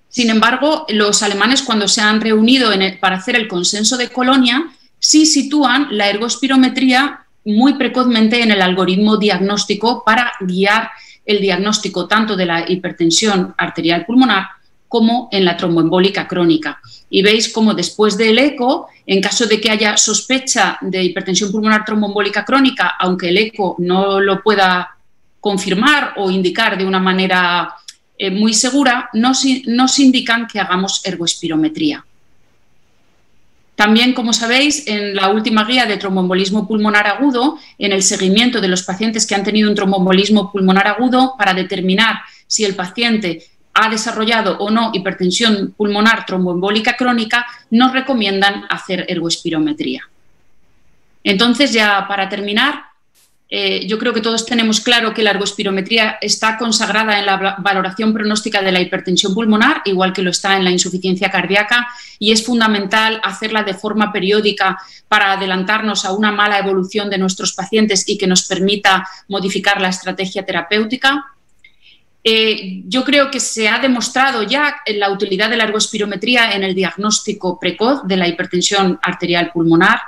Sin embargo, los alemanes, cuando se han reunido para hacer el consenso de Colonia, sí sitúan la ergospirometría muy precozmente en el algoritmo diagnóstico para guiar el diagnóstico tanto de la hipertensión arterial pulmonar como en la tromboembólica crónica. Y veis cómo después del eco, en caso de que haya sospecha de hipertensión pulmonar tromboembólica crónica, aunque el eco no lo pueda confirmar o indicar de una manera muy segura, nos indican que hagamos ergospirometría. También, como sabéis, en la última guía de tromboembolismo pulmonar agudo, en el seguimiento de los pacientes que han tenido un tromboembolismo pulmonar agudo, para determinar si el paciente ha desarrollado o no hipertensión pulmonar tromboembólica crónica, nos recomiendan hacer ergospirometría. Entonces, ya para terminar, yo creo que todos tenemos claro que la ergospirometría está consagrada en la valoración pronóstica de la hipertensión pulmonar, igual que lo está en la insuficiencia cardíaca, y es fundamental hacerla de forma periódica para adelantarnos a una mala evolución de nuestros pacientes y que nos permita modificar la estrategia terapéutica. Yo creo que se ha demostrado ya la utilidad de la ergospirometría en el diagnóstico precoz de la hipertensión arterial pulmonar.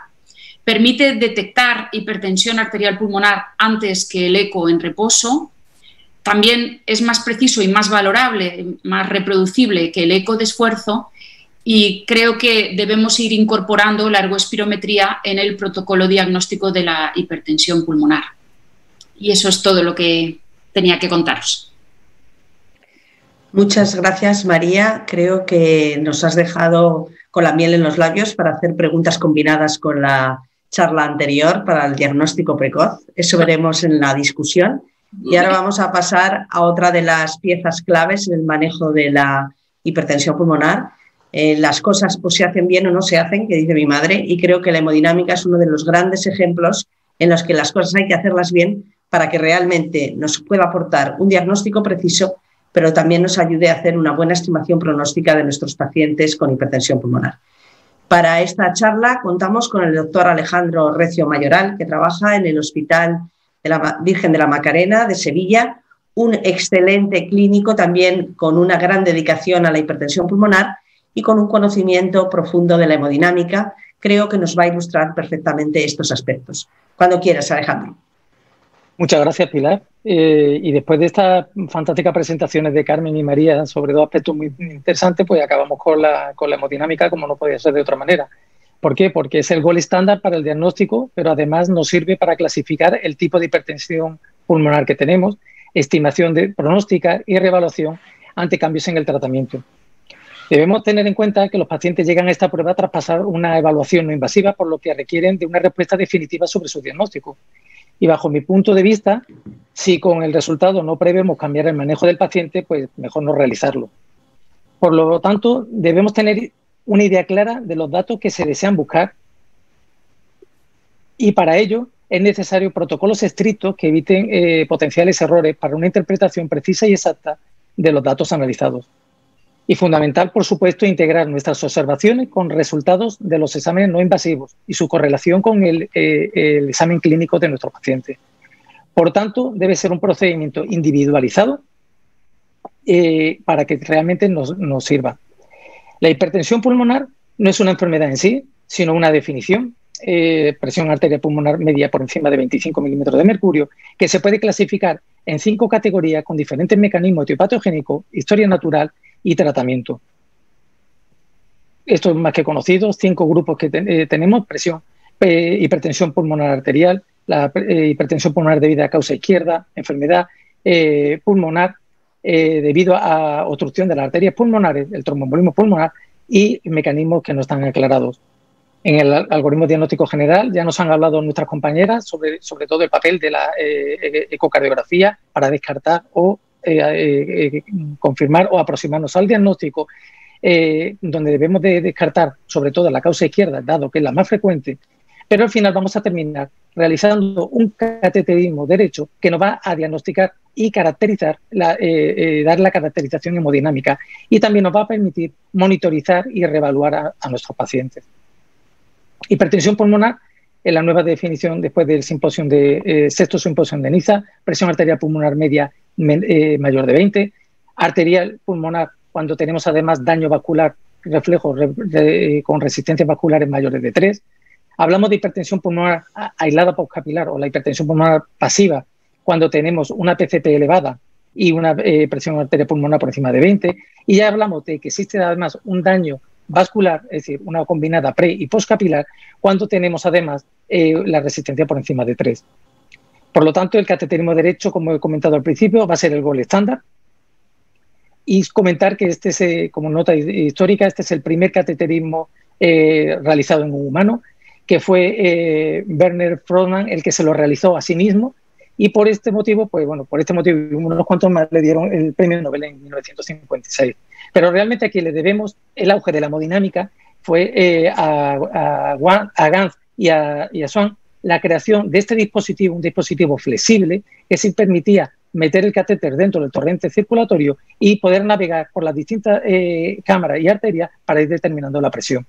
Permite detectar hipertensión arterial pulmonar antes que el eco en reposo. También es más preciso y más valorable, más reproducible que el eco de esfuerzo, y creo que debemos ir incorporando la ergospirometría en el protocolo diagnóstico de la hipertensión pulmonar. Y eso es todo lo que tenía que contaros. Muchas gracias, María. Creo que nos has dejado con la miel en los labios para hacer preguntas combinadas con la charla anterior para el diagnóstico precoz. Eso veremos en la discusión. Y ahora vamos a pasar a otra de las piezas claves en el manejo de la hipertensión pulmonar. Las cosas o se hacen bien o no se hacen, que dice mi madre, y creo que la hemodinámica es uno de los grandes ejemplos en los que las cosas hay que hacerlas bien para que realmente nos pueda aportar un diagnóstico preciso, pero también nos ayude a hacer una buena estimación pronóstica de nuestros pacientes con hipertensión pulmonar. Para esta charla contamos con el doctor Alejandro Recio Mayoral, que trabaja en el Hospital de la Virgen de la Macarena de Sevilla, un excelente clínico también con una gran dedicación a la hipertensión pulmonar y con un conocimiento profundo de la hemodinámica. Creo que nos va a ilustrar perfectamente estos aspectos. Cuando quieras, Alejandro. Muchas gracias, Pilar. Y después de estas fantásticas presentaciones de Carmen y María sobre dos aspectos muy interesantes, pues acabamos con la hemodinámica, como no podía ser de otra manera. ¿Por qué? Porque es el gold estándar para el diagnóstico, pero además nos sirve para clasificar el tipo de hipertensión pulmonar que tenemos, estimación de pronóstica y reevaluación ante cambios en el tratamiento. Debemos tener en cuenta que los pacientes llegan a esta prueba tras pasar una evaluación no invasiva, por lo que requieren de una respuesta definitiva sobre su diagnóstico. Y bajo mi punto de vista, si con el resultado no prevemos cambiar el manejo del paciente, pues mejor no realizarlo. Por lo tanto, debemos tener una idea clara de los datos que se desean buscar, y para ello es necesario protocolos estrictos que eviten potenciales errores para una interpretación precisa y exacta de los datos analizados. Y fundamental, por supuesto, integrar nuestras observaciones con resultados de los exámenes no invasivos y su correlación con el examen clínico de nuestro paciente. Por tanto, debe ser un procedimiento individualizado para que realmente nos sirva. La hipertensión pulmonar no es una enfermedad en sí, sino una definición. Presión arterial pulmonar media por encima de 25 milímetros de mercurio, que se puede clasificar en 5 categorías con diferentes mecanismos etiopatogénicos, historia natural y tratamiento. esto es más que conocido, 5 grupos que tenemos: presión, hipertensión pulmonar arterial, la hipertensión pulmonar debida a causa izquierda, enfermedad pulmonar debido a obstrucción de las arterias pulmonares, el tromboembolismo pulmonar y mecanismos que no están aclarados. En el algoritmo diagnóstico general ya nos han hablado nuestras compañeras sobre todo el papel de la ecocardiografía para descartar o confirmar o aproximarnos al diagnóstico, donde debemos de descartar sobre todo la causa izquierda, dado que es la más frecuente, pero al final vamos a terminar realizando un cateterismo derecho que nos va a diagnosticar y caracterizar, dar la caracterización hemodinámica, y también nos va a permitir monitorizar y reevaluar a nuestros pacientes. Hipertensión pulmonar, en la nueva definición después del sexto simposio de Niza: presión arterial pulmonar media mayor de 20, arterial pulmonar cuando tenemos además daño vascular, reflejos con resistencias vasculares mayores de 3. Hablamos de hipertensión pulmonar aislada postcapilar o la hipertensión pulmonar pasiva cuando tenemos una PCP elevada y una presión arterial pulmonar por encima de 20. Y ya hablamos de que existe además un daño vascular, es decir, una combinada pre- y postcapilar, cuando tenemos además la resistencia por encima de 3. Por lo tanto, el cateterismo derecho, como he comentado al principio, va a ser el gold estándar. Y comentar que este es, como nota histórica, este es el primer cateterismo realizado en un humano, que fue Werner Frohman el que se lo realizó a sí mismo, y por este motivo, pues bueno, por este motivo y unos cuantos más le dieron el premio Nobel en 1956. Pero realmente a quien le debemos el auge de la hemodinámica fue a Ganz y a Swan, la creación de este dispositivo, un dispositivo flexible que sí permitía meter el catéter dentro del torrente circulatorio y poder navegar por las distintas cámaras y arterias para ir determinando la presión.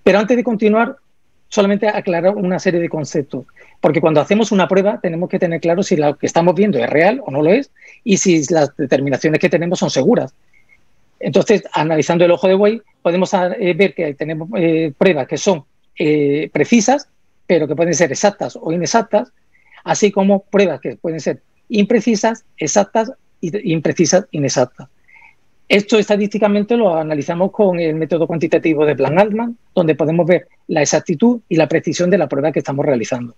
Pero antes de continuar, solamente aclarar una serie de conceptos, porque cuando hacemos una prueba tenemos que tener claro si lo que estamos viendo es real o no lo es, y si las determinaciones que tenemos son seguras. Entonces, analizando el ojo de buey, podemos ver que tenemos pruebas que son precisas, pero que pueden ser exactas o inexactas, así como pruebas que pueden ser imprecisas, exactas, imprecisas, inexactas. Esto estadísticamente lo analizamos con el método cuantitativo de Blanc-Altman, donde podemos ver la exactitud y la precisión de la prueba que estamos realizando.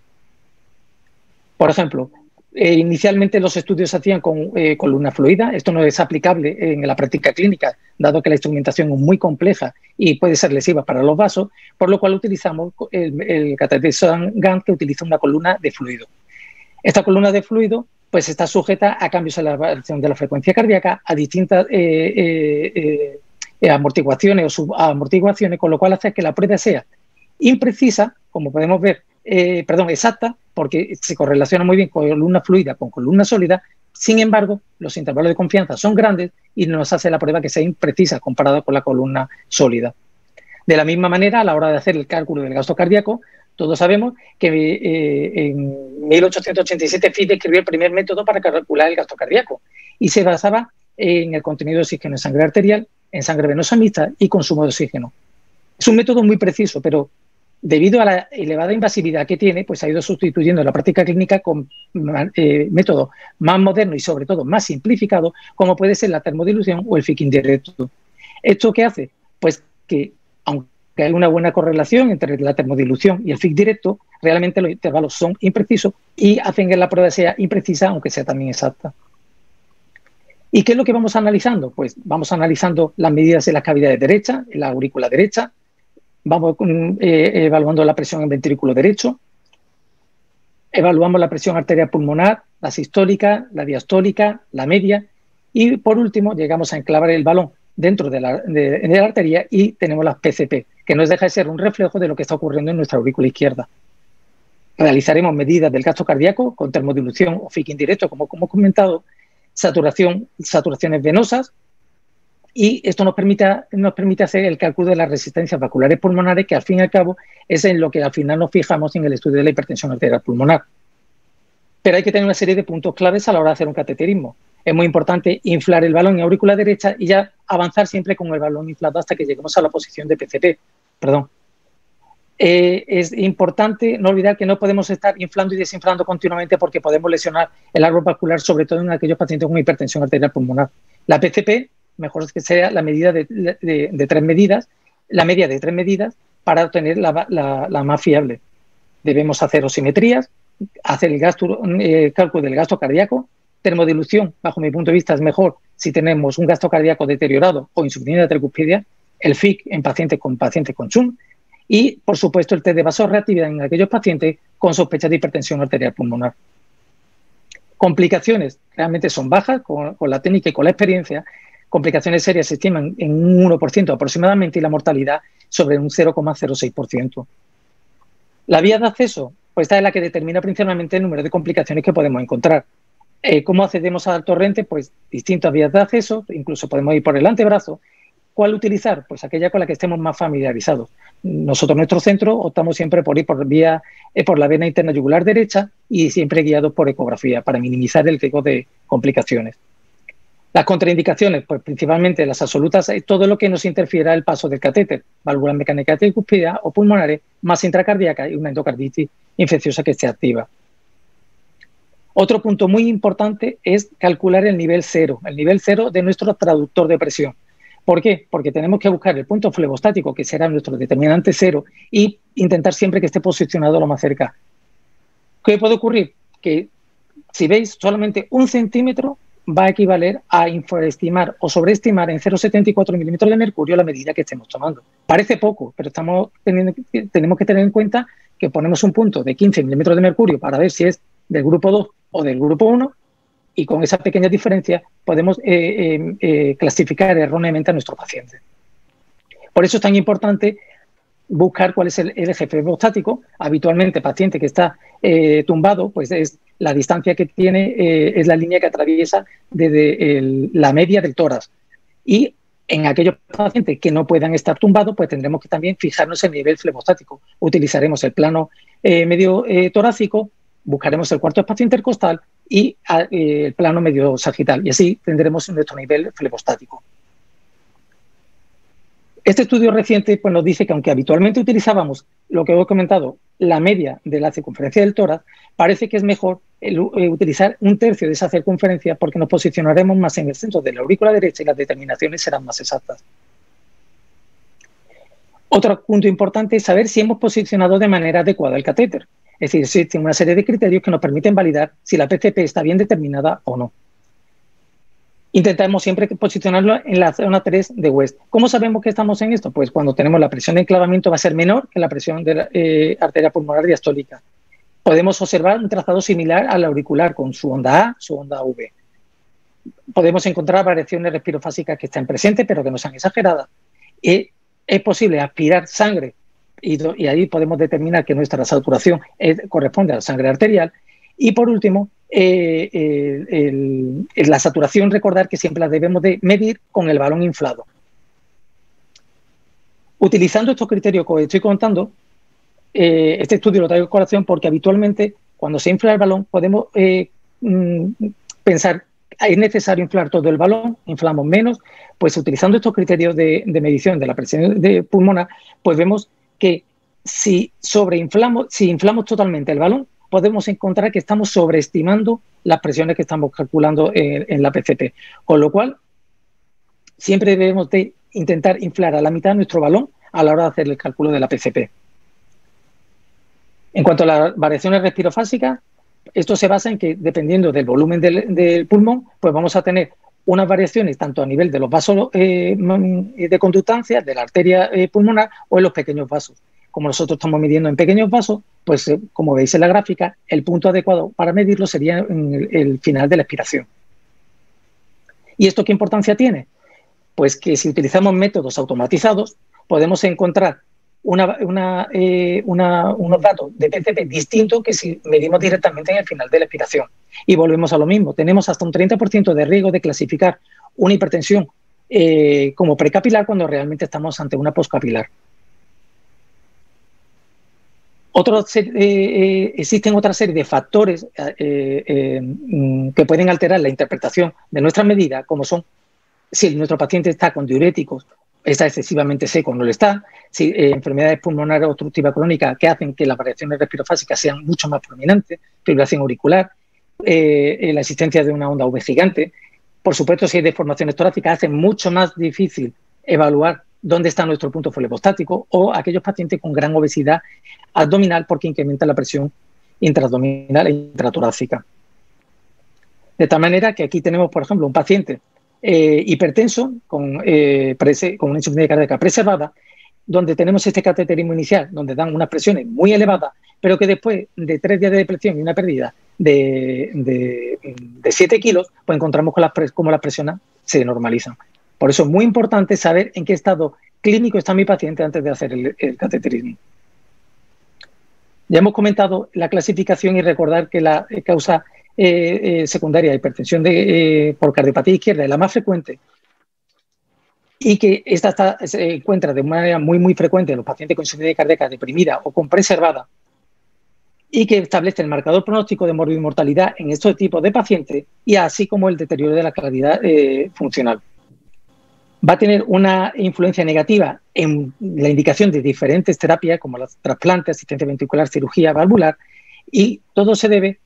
Por ejemplo, inicialmente los estudios se hacían con columna fluida. Esto no es aplicable en la práctica clínica, dado que la instrumentación es muy compleja y puede ser lesiva para los vasos, por lo cual utilizamos el cateterismo Ganz, que utiliza una columna de fluido. Esta columna de fluido pues está sujeta a cambios en la variación de la frecuencia cardíaca, a distintas amortiguaciones o subamortiguaciones, con lo cual hace que la prueba sea imprecisa, como podemos ver, exacta, porque se correlaciona muy bien con columna fluida con columna sólida. Sin embargo, los intervalos de confianza son grandes y nos hace la prueba que sea imprecisa comparada con la columna sólida. De la misma manera, a la hora de hacer el cálculo del gasto cardíaco, todos sabemos que en 1887 Fichte escribió el primer método para calcular el gasto cardíaco y se basaba en el contenido de oxígeno en sangre arterial, en sangre venosa mixta y consumo de oxígeno. Es un método muy preciso, pero debido a la elevada invasividad que tiene, pues ha ido sustituyendo la práctica clínica con métodos más modernos y sobre todo más simplificados, como puede ser la termodilución o el FIC indirecto. ¿Esto qué hace? Pues que, aunque hay una buena correlación entre la termodilución y el FIC directo, realmente los intervalos son imprecisos y hacen que la prueba sea imprecisa, aunque sea también exacta. ¿Y qué es lo que vamos analizando? Pues vamos analizando las medidas en las cavidades derechas, en la aurícula derecha, vamos evaluando la presión en ventrículo derecho, evaluamos la presión arterial pulmonar, la sistólica, la diastólica, la media, y por último llegamos a enclavar el balón dentro de la arteria y tenemos las PCP, que no deja de ser un reflejo de lo que está ocurriendo en nuestra aurícula izquierda. Realizaremos medidas del gasto cardíaco con termodilución o FIC indirecto, como hemos comentado, saturaciones venosas, y esto nos permite hacer el cálculo de las resistencias vasculares pulmonares, que al fin y al cabo es en lo que al final nos fijamos en el estudio de la hipertensión arterial pulmonar. Pero hay que tener una serie de puntos claves a la hora de hacer un cateterismo. Es muy importante inflar el balón en aurícula derecha y ya avanzar siempre con el balón inflado hasta que lleguemos a la posición de PCP. Es importante no olvidar que no podemos estar inflando y desinflando continuamente porque podemos lesionar el árbol vascular, sobre todo en aquellos pacientes con hipertensión arterial pulmonar. La PCP mejor es que sea la medida de 3 medidas, la media de 3 medidas para obtener la más fiable. Debemos hacer osimetrías, hacer el cálculo del gasto cardíaco. Termodilución, bajo mi punto de vista, es mejor si tenemos un gasto cardíaco deteriorado o insuficiencia tricuspidia, el FIC en pacientes con SHUNT y, por supuesto, el test de vasorreactividad en aquellos pacientes con sospecha de hipertensión arterial pulmonar. Complicaciones realmente son bajas con la técnica y con la experiencia. Complicaciones serias se estiman en un 1% aproximadamente y la mortalidad sobre un 0,06%. La vía de acceso, pues esta es la que determina principalmente el número de complicaciones que podemos encontrar. ¿Cómo accedemos al torrente? Pues distintas vías de acceso, incluso podemos ir por el antebrazo. ¿Cuál utilizar? Pues aquella con la que estemos más familiarizados. Nosotros, nuestro centro, optamos siempre por ir por la vena interna yugular derecha y siempre guiados por ecografía para minimizar el riesgo de complicaciones. Las contraindicaciones, pues principalmente las absolutas, es todo lo que nos interfiera el paso del catéter, válvulas mecánicas tricúspidas o pulmonares, masa intracardíaca y una endocarditis infecciosa que esté activa. Otro punto muy importante es calcular el nivel cero de nuestro traductor de presión. ¿Por qué? Porque tenemos que buscar el punto flebostático, que será nuestro determinante cero, y intentar siempre que esté posicionado lo más cerca. ¿Qué puede ocurrir? Que si veis, solamente 1 centímetro va a equivaler a infraestimar o sobreestimar en 0,74 milímetros de mercurio la medida que estemos tomando. Parece poco, pero tenemos que tener en cuenta que ponemos un punto de 15 milímetros de mercurio para ver si es del grupo 2 o del grupo 1, y con esa pequeña diferencia podemos clasificar erróneamente a nuestro paciente. Por eso es tan importante buscar cuál es el eje flebostático. Habitualmente, paciente que está tumbado, pues es la distancia que tiene, es la línea que atraviesa desde la media del tórax. Y en aquellos pacientes que no puedan estar tumbados, pues tendremos que también fijarnos en el nivel flebostático. Utilizaremos el plano medio torácico, buscaremos el cuarto espacio intercostal y el plano medio sagital, y así tendremos nuestro nivel flebostático. Este estudio reciente pues, nos dice que aunque habitualmente utilizábamos lo que he comentado, la media de la circunferencia del tórax, parece que es mejor utilizar 1/3 de esa circunferencia porque nos posicionaremos más en el centro de la aurícula derecha y las determinaciones serán más exactas. Otro punto importante es saber si hemos posicionado de manera adecuada el catéter. Es decir, existen una serie de criterios que nos permiten validar si la PCP está bien determinada o no. Intentamos siempre posicionarlo en la zona 3 de West. ¿Cómo sabemos que estamos en esto? Pues cuando tenemos la presión de enclavamiento va a ser menor que la presión de la arteria pulmonar diastólica. Podemos observar un trazado similar al auricular con su onda A, su onda V. Podemos encontrar variaciones respirofásicas que están presentes pero que no sean exageradas. Es posible aspirar sangre y ahí podemos determinar que nuestra saturación corresponde a la sangre arterial. Y por último, la saturación, recordar que siempre la debemos de medir con el balón inflado. Utilizando estos criterios que os estoy contando, este estudio lo traigo a colación porque habitualmente cuando se infla el balón podemos pensar es necesario inflar todo el balón, inflamos menos, pues utilizando estos criterios de medición de la presión pulmonar, pues vemos que si inflamos totalmente el balón, podemos encontrar que estamos sobreestimando las presiones que estamos calculando en la PCP. Con lo cual, siempre debemos de intentar inflar a la mitad nuestro balón a la hora de hacer el cálculo de la PCP. En cuanto a las variaciones respirofásicas, esto se basa en que, dependiendo del volumen del pulmón, pues vamos a tener unas variaciones tanto a nivel de los vasos de conductancia, de la arteria pulmonar o en los pequeños vasos. Como nosotros estamos midiendo en pequeños vasos, pues como veis en la gráfica, el punto adecuado para medirlo sería en el final de la expiración. ¿Y esto qué importancia tiene? Pues que si utilizamos métodos automatizados, podemos encontrar unos datos de PCP distintos que si medimos directamente en el final de la expiración. Y volvemos a lo mismo, tenemos hasta un 30% de riesgo de clasificar una hipertensión como precapilar cuando realmente estamos ante una poscapilar. Existen otra serie de factores que pueden alterar la interpretación de nuestras medidas, como son si nuestro paciente está con diuréticos, está excesivamente seco, no lo está, si enfermedades pulmonares obstructivas crónicas que hacen que las variaciones respirofásicas sean mucho más prominentes, fibrilación auricular, la existencia de una onda V gigante, Por supuesto, si hay deformaciones torácicas, hace mucho más difícil evaluar dónde está nuestro punto flepostático, o aquellos pacientes con gran obesidad abdominal porque incrementa la presión intraabdominal e intratorácica. De tal manera que aquí tenemos, por ejemplo, un paciente hipertenso con una insuficiencia cardíaca preservada, donde tenemos este cateterismo inicial, donde dan unas presiones muy elevadas, pero que después de 3 días de depresión y una pérdida de 7 kilos, pues encontramos cómo las presiones se normalizan. Por eso es muy importante saber en qué estado clínico está mi paciente antes de hacer el cateterismo. Ya hemos comentado la clasificación y recordar que la causa secundaria de hipertensión por cardiopatía izquierda es la más frecuente, y que esta se encuentra de manera muy frecuente en los pacientes con insuficiencia cardíaca deprimida o con preservada, y que establece el marcador pronóstico de morbimortalidad en estos tipos de pacientes, y así como el deterioro de la calidad funcional. Va a tener una influencia negativa en la indicación de diferentes terapias como los trasplantes, asistencia ventricular, cirugía valvular, y todo se debe,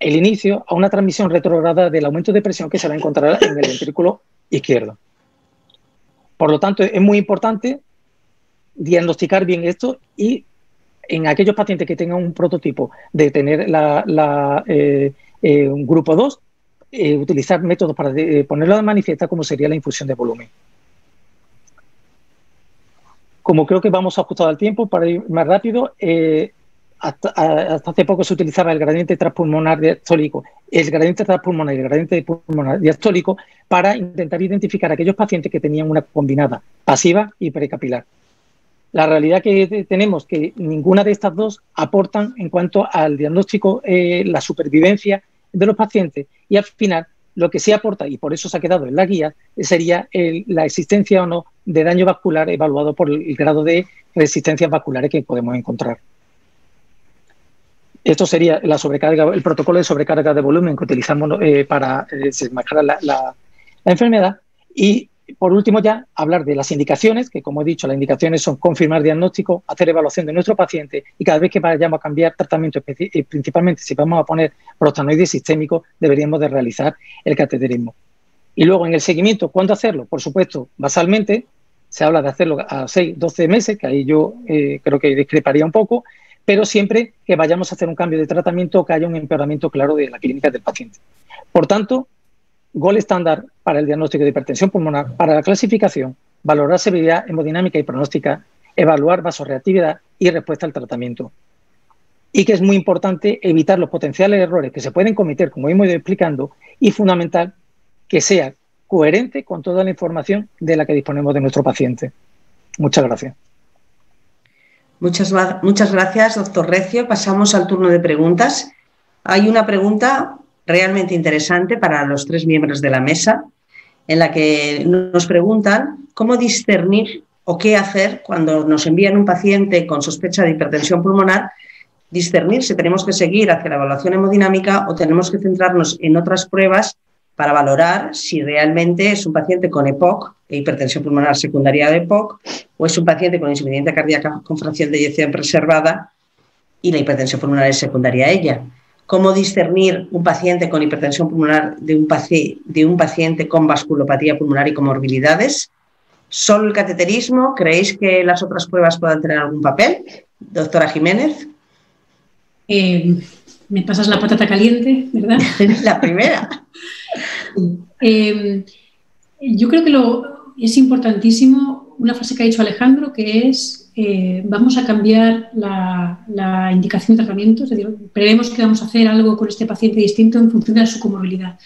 el inicio, a una transmisión retrograda del aumento de presión que se va a encontrar en el ventrículo izquierdo. Por lo tanto, es muy importante diagnosticar bien esto, y en aquellos pacientes que tengan un prototipo de tener un grupo 2, utilizar métodos para ponerlo de manifiesto, como sería la infusión de volumen. Como creo que vamos ajustado al tiempo, para ir más rápido, hasta hace poco se utilizaba el gradiente transpulmonar diastólico, el gradiente transpulmonar y el gradiente pulmonar diastólico para intentar identificar a aquellos pacientes que tenían una combinada pasiva y precapilar. La realidad que tenemos que ninguna de estas dos aportan en cuanto al diagnóstico, la supervivencia de los pacientes, y al final lo que sí aporta, y por eso se ha quedado en la guía, sería la existencia o no de daño vascular evaluado por el grado de resistencias vasculares que podemos encontrar. Esto sería la sobrecarga, el protocolo de sobrecarga de volumen que utilizamos para desenmascarar la enfermedad. Y por último, ya hablar de las indicaciones, que como he dicho, las indicaciones son confirmar diagnóstico, hacer evaluación de nuestro paciente, y cada vez que vayamos a cambiar tratamiento, principalmente si vamos a poner prostanoide sistémico, deberíamos de realizar el cateterismo. Y luego en el seguimiento, ¿cuándo hacerlo? Por supuesto, basalmente se habla de hacerlo a 6-12 meses, que ahí yo creo que discreparía un poco, pero siempre que vayamos a hacer un cambio de tratamiento o que haya un empeoramiento claro de la clínica del paciente. Por tanto, gold estándar para el diagnóstico de hipertensión pulmonar, para la clasificación, valorar severidad hemodinámica y pronóstica, evaluar vasorreactividad y respuesta al tratamiento. Y que es muy importante evitar los potenciales errores que se pueden cometer, como hemos ido explicando, y fundamental que sea coherente con toda la información de la que disponemos de nuestro paciente. Muchas gracias. Muchas gracias, doctor Recio. Pasamos al turno de preguntas. Hay una pregunta realmente interesante para los 3 miembros de la mesa, en la que nos preguntan cómo discernir o qué hacer cuando nos envían un paciente con sospecha de hipertensión pulmonar, discernir si tenemos que seguir hacia la evaluación hemodinámica o tenemos que centrarnos en otras pruebas para valorar si realmente es un paciente con EPOC, hipertensión pulmonar secundaria de EPOC, o es un paciente con insuficiencia cardíaca con fracción de eyección preservada y la hipertensión pulmonar es secundaria a ella. ¿Cómo discernir un paciente con hipertensión pulmonar de un paciente con vasculopatía pulmonar y comorbilidades? ¿Solo el cateterismo? ¿Creéis que las otras pruebas puedan tener algún papel? Doctora Jiménez. Me pasas la patata caliente, ¿verdad? La primera. Yo creo que es importantísimo una frase que ha dicho Alejandro, que es vamos a cambiar la indicación de tratamiento, es decir, prevemos que vamos a hacer algo con este paciente distinto en función de su comorbilidad.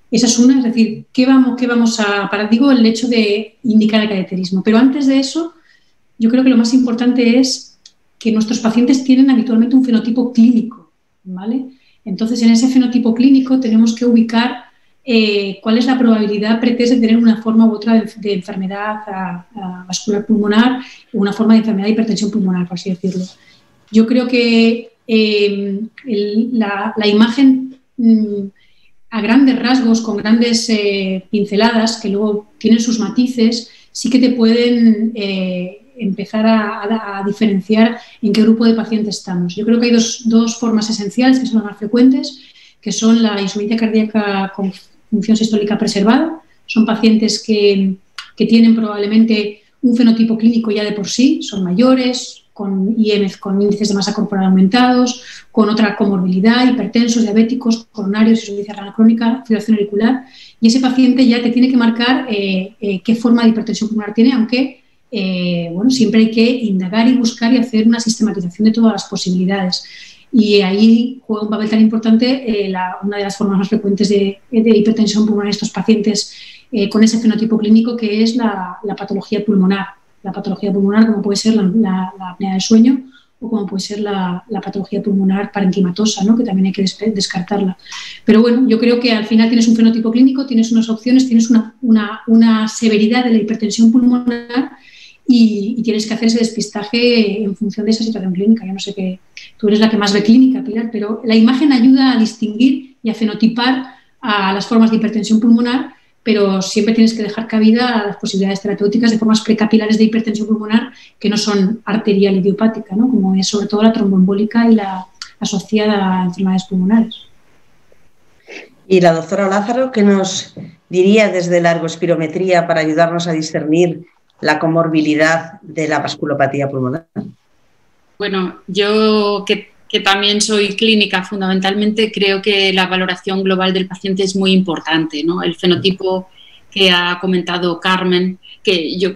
Esa es una, es decir, ¿qué vamos a...? Digo el hecho de indicar el cateterismo, pero antes de eso, yo creo que lo más importante es que nuestros pacientes tienen habitualmente un fenotipo clínico, ¿vale? Entonces, en ese fenotipo clínico tenemos que ubicar cuál es la probabilidad pretesa de tener una forma u otra de enfermedad vascular pulmonar o una forma de enfermedad de hipertensión pulmonar, por así decirlo. Yo creo que la imagen a grandes rasgos, con grandes pinceladas, que luego tienen sus matices, sí que te pueden empezar a diferenciar en qué grupo de pacientes estamos. Yo creo que hay dos formas esenciales que son las más frecuentes, que son la insuficiencia cardíaca con función sistólica preservada. Son pacientes que tienen probablemente un fenotipo clínico ya de por sí, son mayores, con IMF, con índices de masa corporal aumentados, con otra comorbilidad, hipertensos, diabéticos, coronarios, insuficiencia renal crónica, fibrilación auricular, y ese paciente ya te tiene que marcar qué forma de hipertensión pulmonar tiene, aunque siempre hay que indagar y buscar y hacer una sistematización de todas las posibilidades. Y ahí juega un papel tan importante una de las formas más frecuentes de hipertensión pulmonar en estos pacientes con ese fenotipo clínico, que es la patología pulmonar. La patología pulmonar, como puede ser la apnea del sueño o como puede ser la patología pulmonar parenquimatosa, ¿no? Que también hay que descartarla. Pero bueno, yo creo que al final tienes un fenotipo clínico, tienes unas opciones, tienes una severidad de la hipertensión pulmonar y tienes que hacer ese despistaje en función de esa situación clínica. Yo no sé qué, tú eres la que más ve clínica, Pilar, pero la imagen ayuda a distinguir y a fenotipar a las formas de hipertensión pulmonar, pero siempre tienes que dejar cabida a las posibilidades terapéuticas de formas precapilares de hipertensión pulmonar que no son arterial idiopática, ¿no? Como es sobre todo la tromboembólica y la asociada a enfermedades pulmonares. Y la doctora Lázaro, ¿qué nos diría desde la ergospirometría para ayudarnos a discernir la comorbilidad de la vasculopatía pulmonar? Bueno, yo que también soy clínica, fundamentalmente creo que la valoración global del paciente es muy importante, ¿no? El fenotipo que ha comentado Carmen, que yo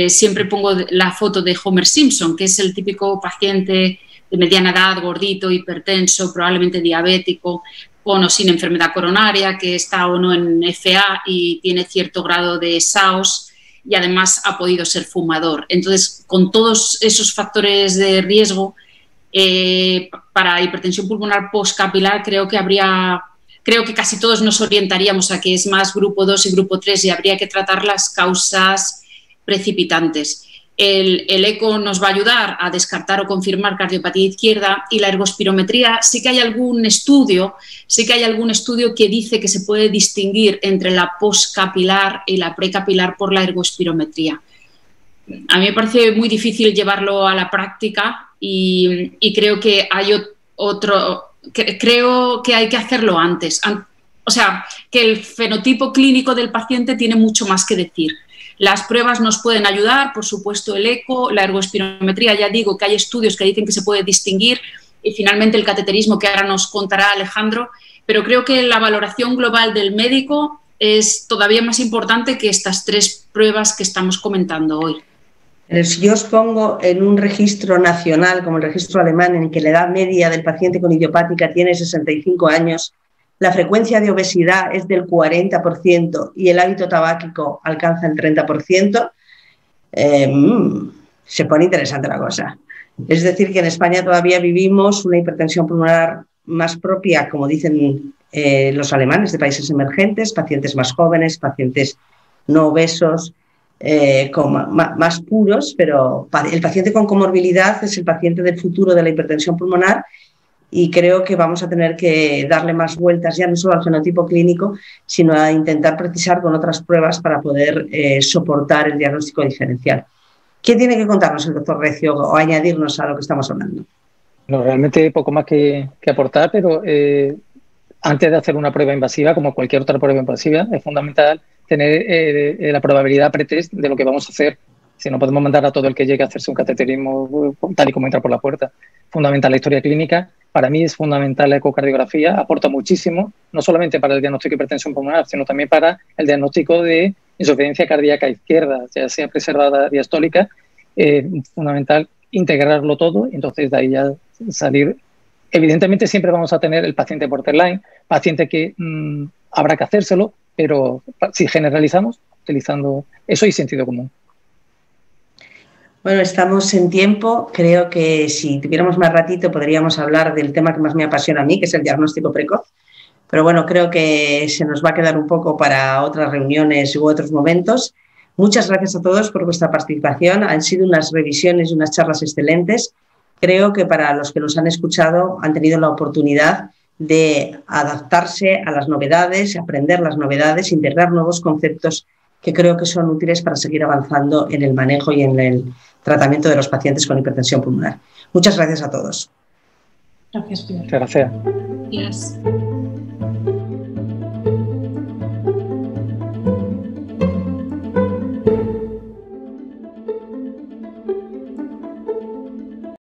siempre pongo la foto de Homer Simpson, que es el típico paciente de mediana edad, gordito, hipertenso, probablemente diabético, con o sin enfermedad coronaria, que está o no en FA y tiene cierto grado de SAOS y además ha podido ser fumador. Entonces, con todos esos factores de riesgo, para hipertensión pulmonar postcapilar creo que casi todos nos orientaríamos a que es más grupo 2 y grupo 3 y habría que tratar las causas precipitantes. El eco nos va a ayudar a descartar o confirmar cardiopatía izquierda, y la ergospirometría sí que hay algún estudio que dice que se puede distinguir entre la postcapilar y la precapilar por la ergospirometría. A mí me parece muy difícil llevarlo a la práctica y creo que creo que hay que hacerlo antes. O sea, que el fenotipo clínico del paciente tiene mucho más que decir. Las pruebas nos pueden ayudar, por supuesto el eco, la ergospirometría, ya digo que hay estudios que dicen que se puede distinguir, y finalmente el cateterismo, que ahora nos contará Alejandro, pero creo que la valoración global del médico es todavía más importante que estas tres pruebas que estamos comentando hoy. Si yo os pongo en un registro nacional, como el registro alemán, en el que la edad media del paciente con idiopática tiene 65 años, la frecuencia de obesidad es del 40% y el hábito tabáquico alcanza el 30%, se pone interesante la cosa. Es decir, que en España todavía vivimos una hipertensión pulmonar más propia, como dicen los alemanes, de países emergentes, pacientes más jóvenes, pacientes no obesos, más puros, pero el paciente con comorbilidad es el paciente del futuro de la hipertensión pulmonar, y creo que vamos a tener que darle más vueltas ya no solo al fenotipo clínico, sino a intentar precisar con otras pruebas para poder soportar el diagnóstico diferencial. ¿Qué tiene que contarnos el doctor Recio o añadirnos a lo que estamos hablando? No, realmente poco más que aportar, pero antes de hacer una prueba invasiva, como cualquier otra prueba invasiva, es fundamental tener la probabilidad pretest de lo que vamos a hacer. Si no podemos mandar a todo el que llegue a hacerse un cateterismo tal y como entra por la puerta. Fundamental la historia clínica. Para mí es fundamental la ecocardiografía, aporta muchísimo, no solamente para el diagnóstico de hipertensión pulmonar, sino también para el diagnóstico de insuficiencia cardíaca izquierda, ya sea preservada diastólica. Fundamental integrarlo todo, y entonces de ahí ya salir. Evidentemente siempre vamos a tener el paciente borderline, paciente que habrá que hacérselo, pero si generalizamos, utilizando eso y sentido común. Bueno, estamos en tiempo. Creo que si tuviéramos más ratito podríamos hablar del tema que más me apasiona a mí, que es el diagnóstico precoz. Pero bueno, creo que se nos va a quedar un poco para otras reuniones u otros momentos. Muchas gracias a todos por vuestra participación. Han sido unas revisiones y unas charlas excelentes. Creo que para los que nos han escuchado han tenido la oportunidad de adaptarse a las novedades, aprender las novedades, integrar nuevos conceptos que creo que son útiles para seguir avanzando en el manejo y en el tratamiento de los pacientes con hipertensión pulmonar. Muchas gracias a todos. Gracias, Pilar. Muchas gracias. Gracias.